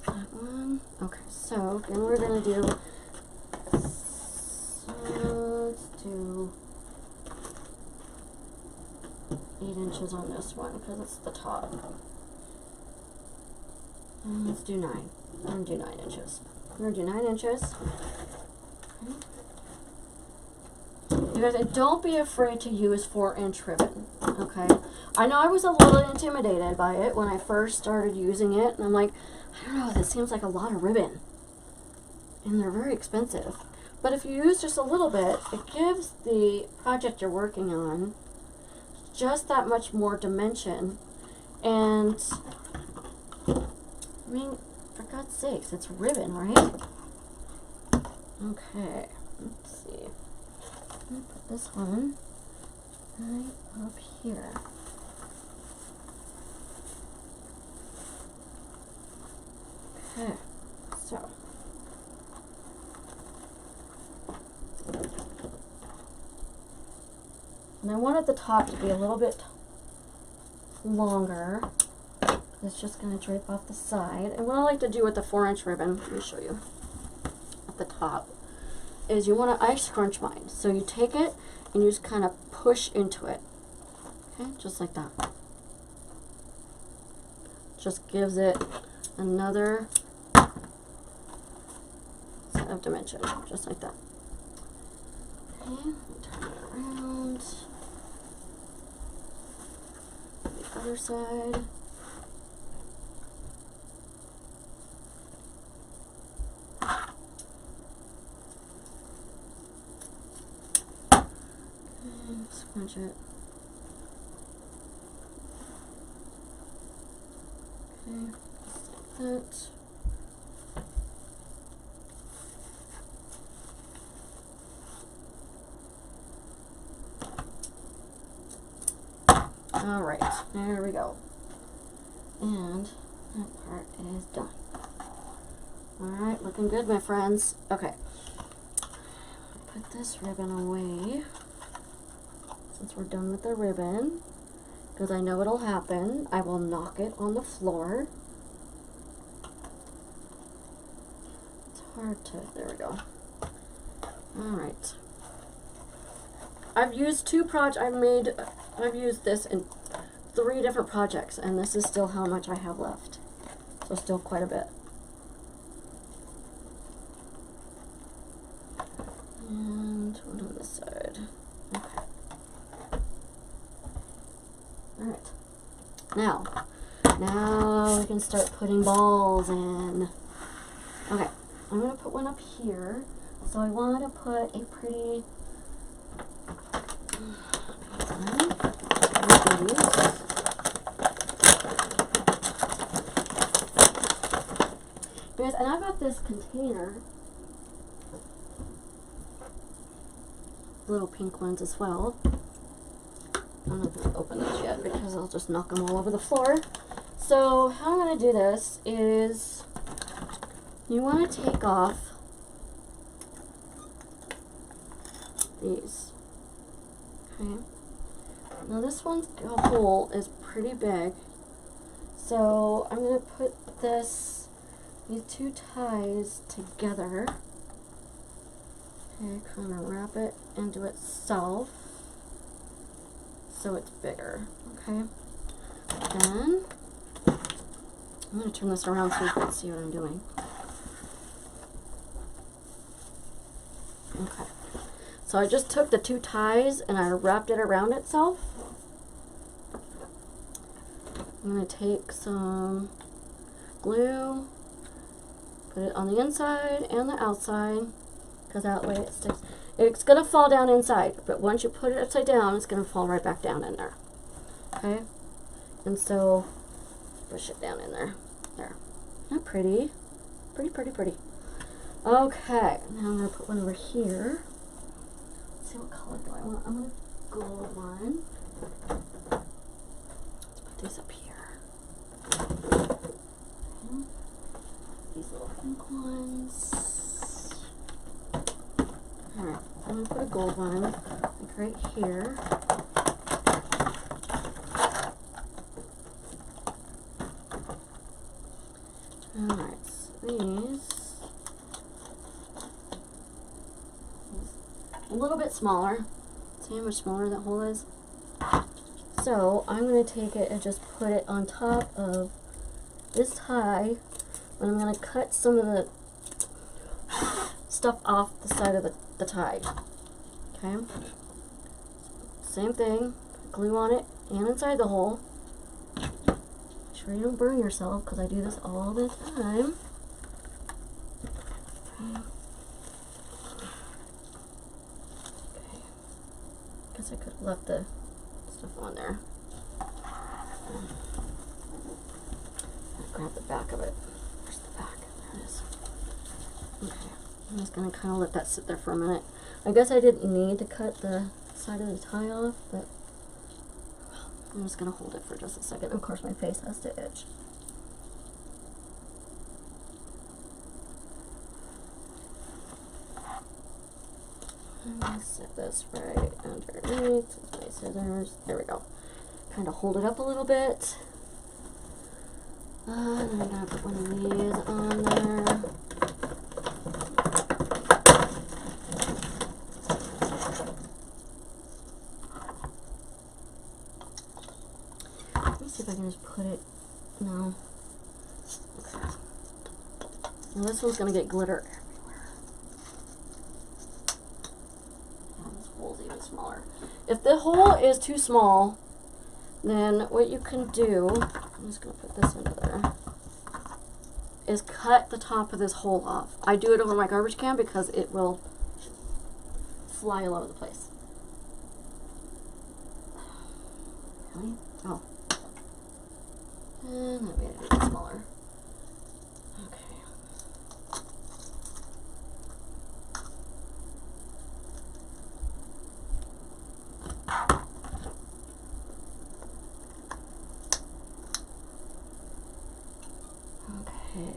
That one. Okay, so then we're going to do, let's do 8 inches on this one because it's the top. And let's do 9. I'm going to do 9 inches. We're going to do 9 inches. Okay. You guys, don't be afraid to use 4-inch ribbon, okay? I know I was a little intimidated by it when I first started using it, and I'm like, I don't know, this seems like a lot of ribbon. And they're very expensive. But if you use just a little bit, it gives the project you're working on just that much more dimension. And, I mean, for God's sakes, it's ribbon, right? Okay, let's see. I'm going to put this one right up here. Okay, so and I wanted the top to be a little bit longer. It's just going to drape off the side. And what I like to do with the 4-inch ribbon, let me show you at the top, is you want to ice scrunch mine. So you take it and you just kind of push into it. Okay, just like that. Just gives it another set of dimension, just like that. Okay, turn it around. The other side. And scrunch it. Okay, just like that. All right, there we go. And that part is done. All right, looking good, my friends. Okay, put this ribbon away since we're done with the ribbon, because I know it'll happen. I will knock it on the floor. It's hard to, there we go. All right. I've used I've used this in 3 different projects, and this is still how much I have left. So still quite a bit. And one on this side. Okay. Alright. Now we can start putting balls in. Okay. I'm going to put one up here. So I want to put a pretty Yes, and I've got this container, little pink ones as well. I'm not going to open those yet because I'll just knock them all over the floor. So how I'm going to do this is you want to take off these. Okay. Now this one's hole is pretty big, so I'm going to put these 2 ties together. Okay, kind of wrap it into itself so it's bigger. Okay. Then I'm going to turn this around so you can see what I'm doing. Okay. So I just took the 2 ties and I wrapped it around itself. I'm going to take some glue, put it on the inside and the outside, because that way it sticks. It's going to fall down inside, but once you put it upside down, it's going to fall right back down in there. Okay? And so, push it down in there. There. Isn't that pretty? Pretty, pretty, pretty. Okay, now I'm going to put one over here. Let's see, what color do I want? I'm going to gold one. Let's put these up here. Okay. These little pink ones. Alright, I'm going to put a gold one like right here. Alright, so these a little bit smaller. See how much smaller that hole is? So I'm going to take it and just put it on top of this tie, and I'm going to cut some of the stuff off the side of the tie. Okay? Same thing, glue on it and inside the hole. Make sure you don't burn yourself, because I do this all the time. Okay. Guess I could have left the stuff on there. Grab the back of it. Where's the back? There it is. Okay. I'm just going to kind of let that sit there for a minute. I guess I didn't need to cut the side of the tie off, but I'm just going to hold it for just a second. Of course, my face has to itch. I'm going to set this right underneath with my scissors. There we go. Kind of hold it up a little bit. And then I'm going to put one of these on there. Okay. Now this one's gonna get glitter everywhere. And this hole's even smaller. If the hole is too small, then what you can do, I'm just gonna put this into there, is cut the top of this hole off. I do it over my garbage can because it will fly all over the place. Really? Oh. And that made it a bit smaller. Okay. Okay.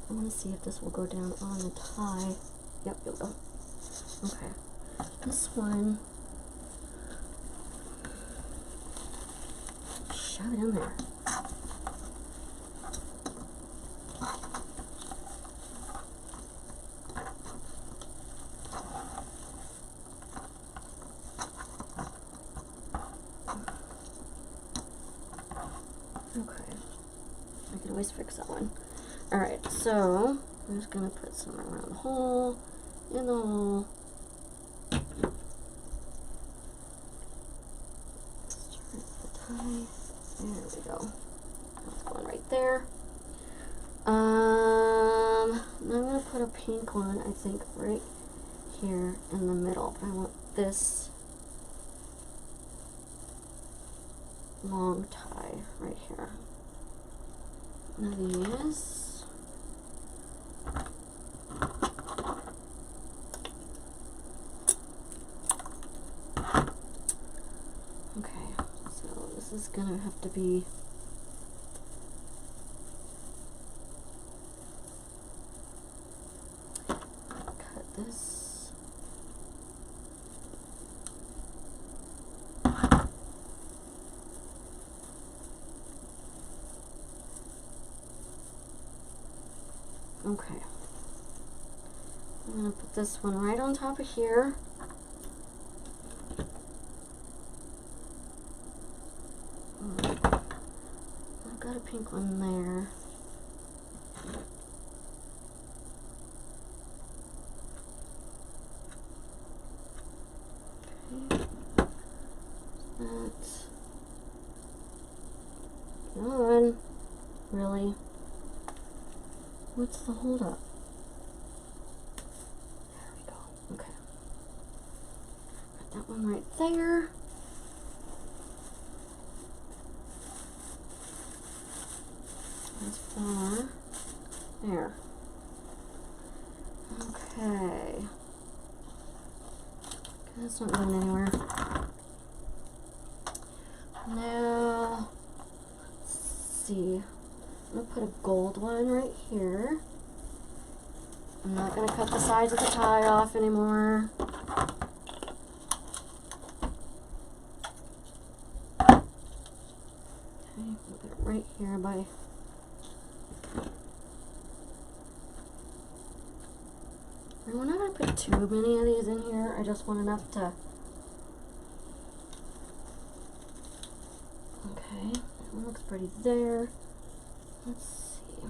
I want to see if this will go down on the tie. Yep, it will. Okay. This one, shove it in there. Okay. I can always fix that one. Alright, so I'm just going to put some around the hole, in the hole. Start the tie. There we go. That's going right there. Now I'm going to put a pink one, I think, right here in the middle. But I want this long tie right here. One of these. Okay, so this is gonna have to be cut this. Okay, I'm going to put this one right on top of here. I've got a pink one there. Okay, that. Come on, really? What's the hold up? There we go. Okay. Put that one right there. As far there. Okay. That's not going anywhere. Now, let's see. I'm going to put a gold one right here. I'm not going to cut the sides of the tie off anymore. Okay, I'll put it right here by... And we're not going to put too many of these in here. I just want enough to... Okay, that one looks pretty there. Let's see.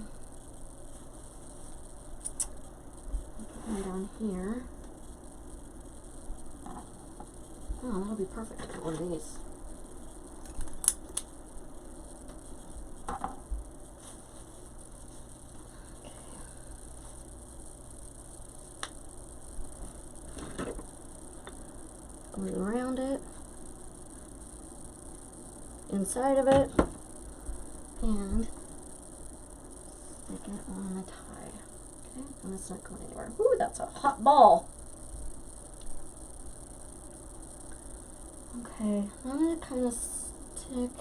Put one down here. Oh, that'll be perfect for one of these. Okay. Glue around it, inside of it, and stick it on the tie. Okay, and it's not going anywhere. Ooh, that's a hot ball. Okay, I'm going to kind of stick,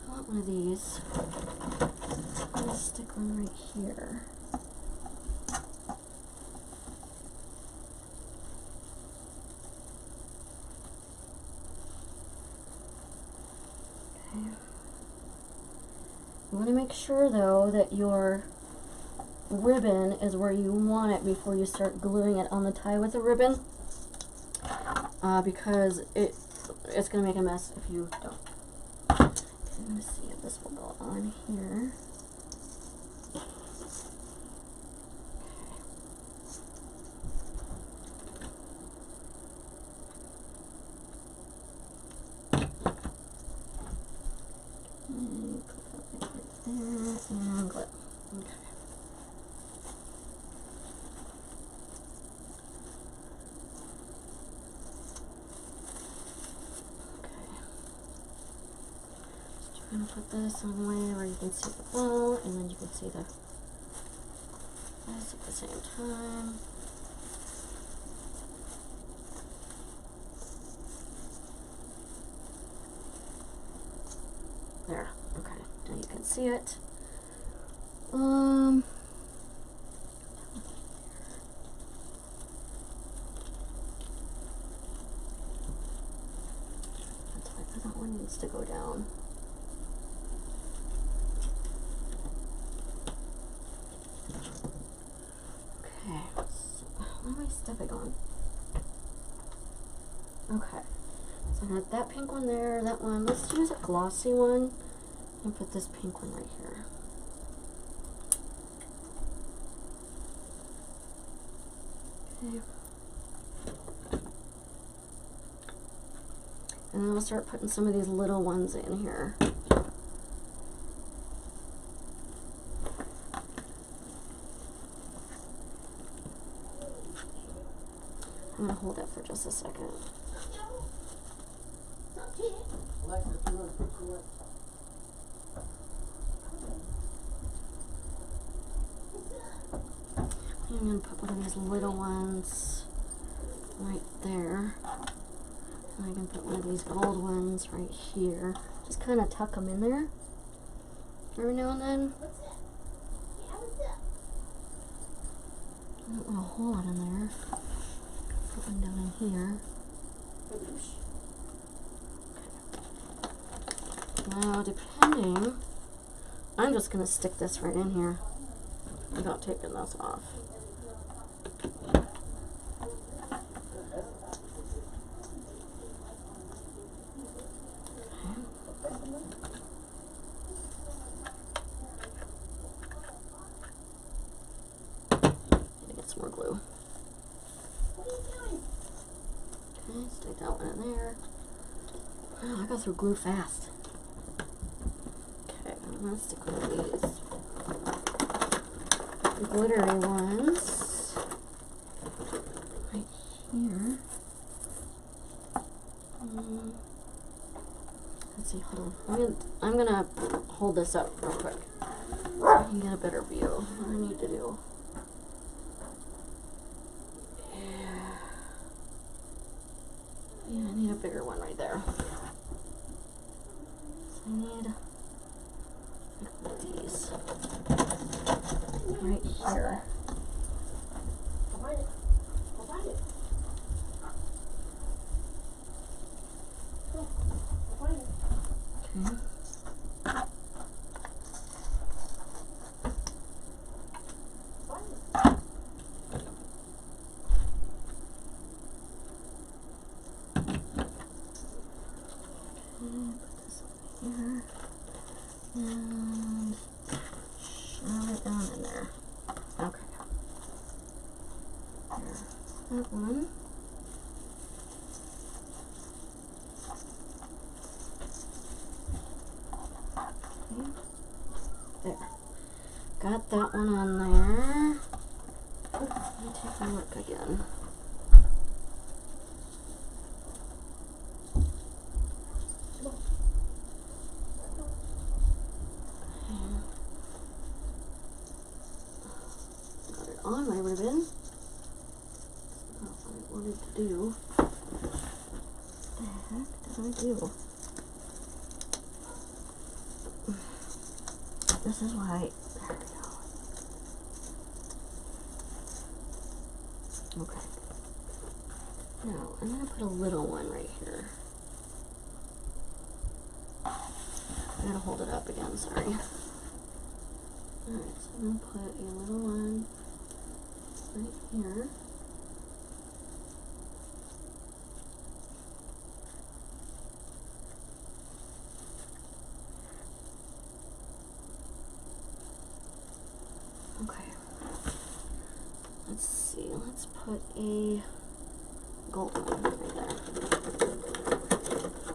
I want one of these. I'm going to stick one right here. Okay. You want to make sure though that your ribbon is where you want it before you start gluing it on the tie with a ribbon. Because it's going to make a mess if you don't. Okay, I'm going to see if this will go on in here. And glue. Okay. I'm going to put this on a way where you can see the bow and then you can see this at the same time. There. Okay. Now you can see it. That one needs to go down. Okay, so where am I stepping on? Okay, so I got that pink one there, that one. Let's use a glossy one and put this pink one right here. Okay. And then we'll start putting some of these little ones in here. I'm going to hold it for just a second. I'm going to put one of these little ones right there. And I can put one of these gold ones right here. Just kind of tuck them in there every now and then. I don't want a whole lot in there. Put one down in here. Okay. Now, depending, I'm just going to stick this right in here without taking this off. More glue. Okay, stick that one in there. Wow, I go through glue fast. Okay, I'm gonna stick one of these glittery ones right here. Let's see, hold on. I'm gonna hold this up real quick so I can get a better view of what I need to do. Yeah, I need a bigger one right there. So I need like these right here. Okay. And shove it down in there. Okay. There. That one. Okay. There. Got that one on there. Let me take a look again. On my ribbon. That's what I wanted to do. What the heck did I do? This is why. There we go. Okay. Now I'm gonna put a little one right here. I gotta hold it up again, sorry. Alright, so I'm gonna put a little one right here. Okay. Let's see. Let's put a gold one right there.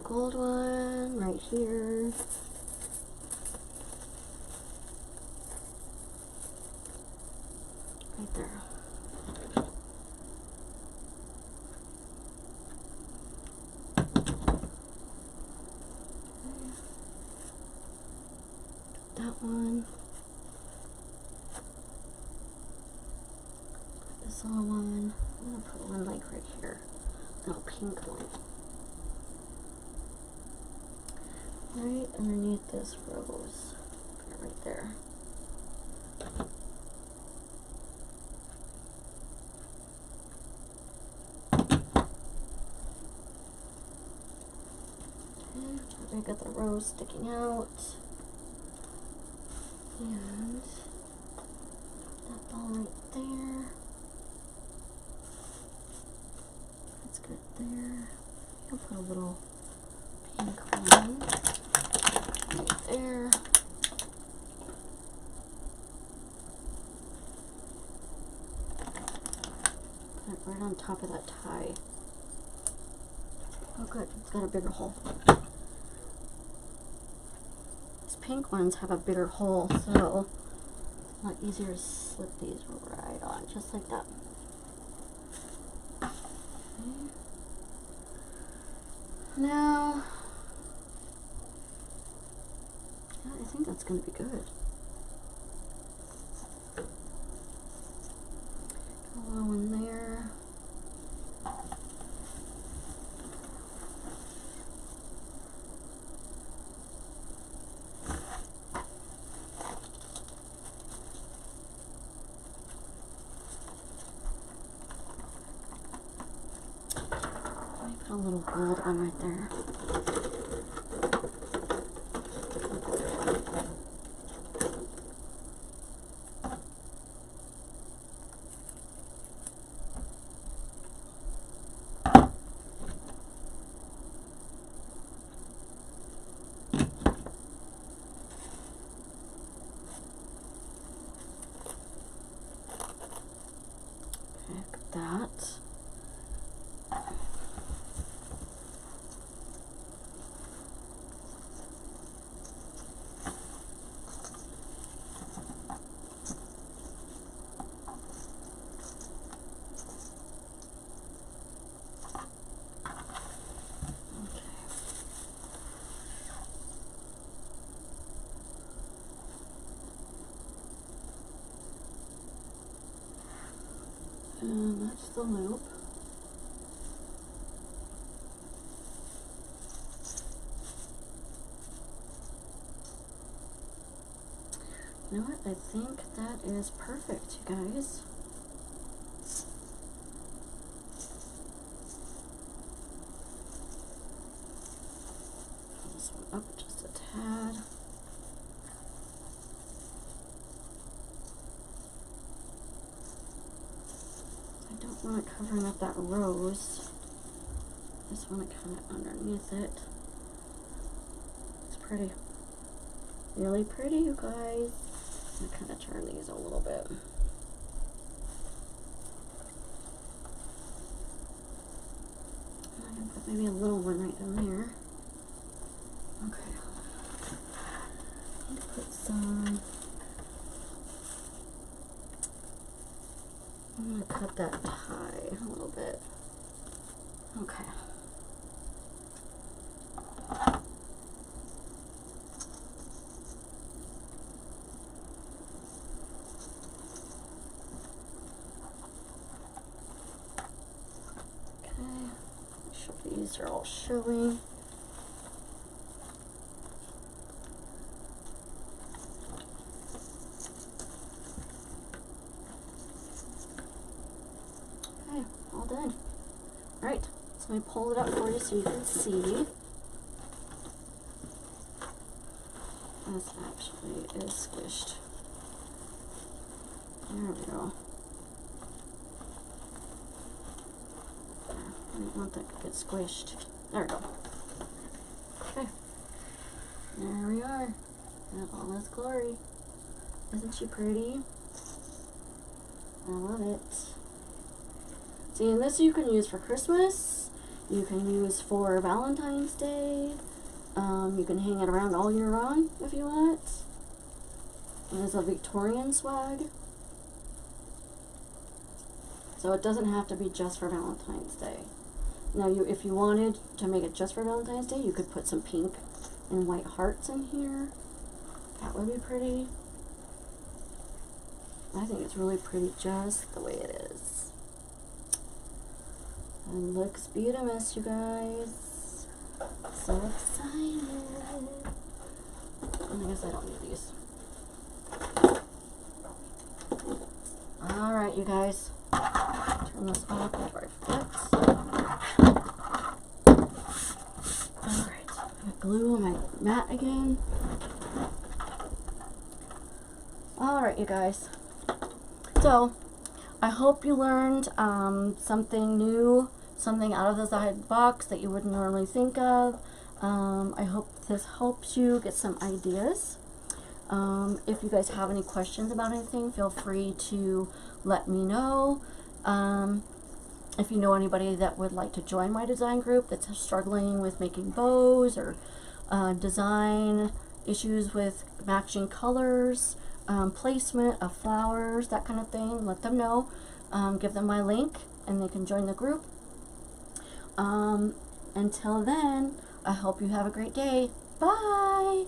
Gold one right here. Right there. That one. This other one. I'm gonna put one like right here. No, pink one. Right underneath this rose. Put it right there. Okay, I got the rose sticking out. And that ball right there. That's good there. I'll put a little pink one right there. Put it right on top of that tie. Oh good, it's got a bigger hole. These pink ones have a bigger hole, so a lot easier to slip these right on, just like that. Okay. Now, yeah, I think that's going to be good. Got a little one there. Put a little gold one right there. Okay, got that. And that's the loop. You know what? I think that is perfect, you guys. Pull this one up just a tad. I don't want it covering up that rose. I just want it kind of underneath it. It's pretty. Really pretty, you guys. I'm going to kind of turn these a little bit. I'm going to put maybe a little one right down there. Okay. I'm going to put some. I'm going to cut that tie a little bit. Okay. These are all showing. Okay, all done. Alright, so let me pull it up for you so you can see. This actually is squished. There we go. I don't want that to get squished. There we go. Okay. There we are. In all this glory. Isn't she pretty? I love it. See, and this you can use for Christmas. You can use for Valentine's Day. You can hang it around all year round if you want. It is a Victorian swag. So it doesn't have to be just for Valentine's Day. Now, if you wanted to make it just for Valentine's Day, you could put some pink and white hearts in here. That would be pretty. I think it's really pretty just the way it is. And looks beautiful, you guys. So excited. I guess I don't need these. Alright, you guys. Turn this off before I forget. Alright, I got glue on my mat again. Alright, you guys. So, I hope you learned something new, something out of the side box that you wouldn't normally think of. I hope this helps you get some ideas. If you guys have any questions about anything, feel free to let me know. If you know anybody that would like to join my design group that's struggling with making bows or design issues with matching colors, placement of flowers, that kind of thing, let them know. Give them my link and they can join the group. Until then, I hope you have a great day. Bye!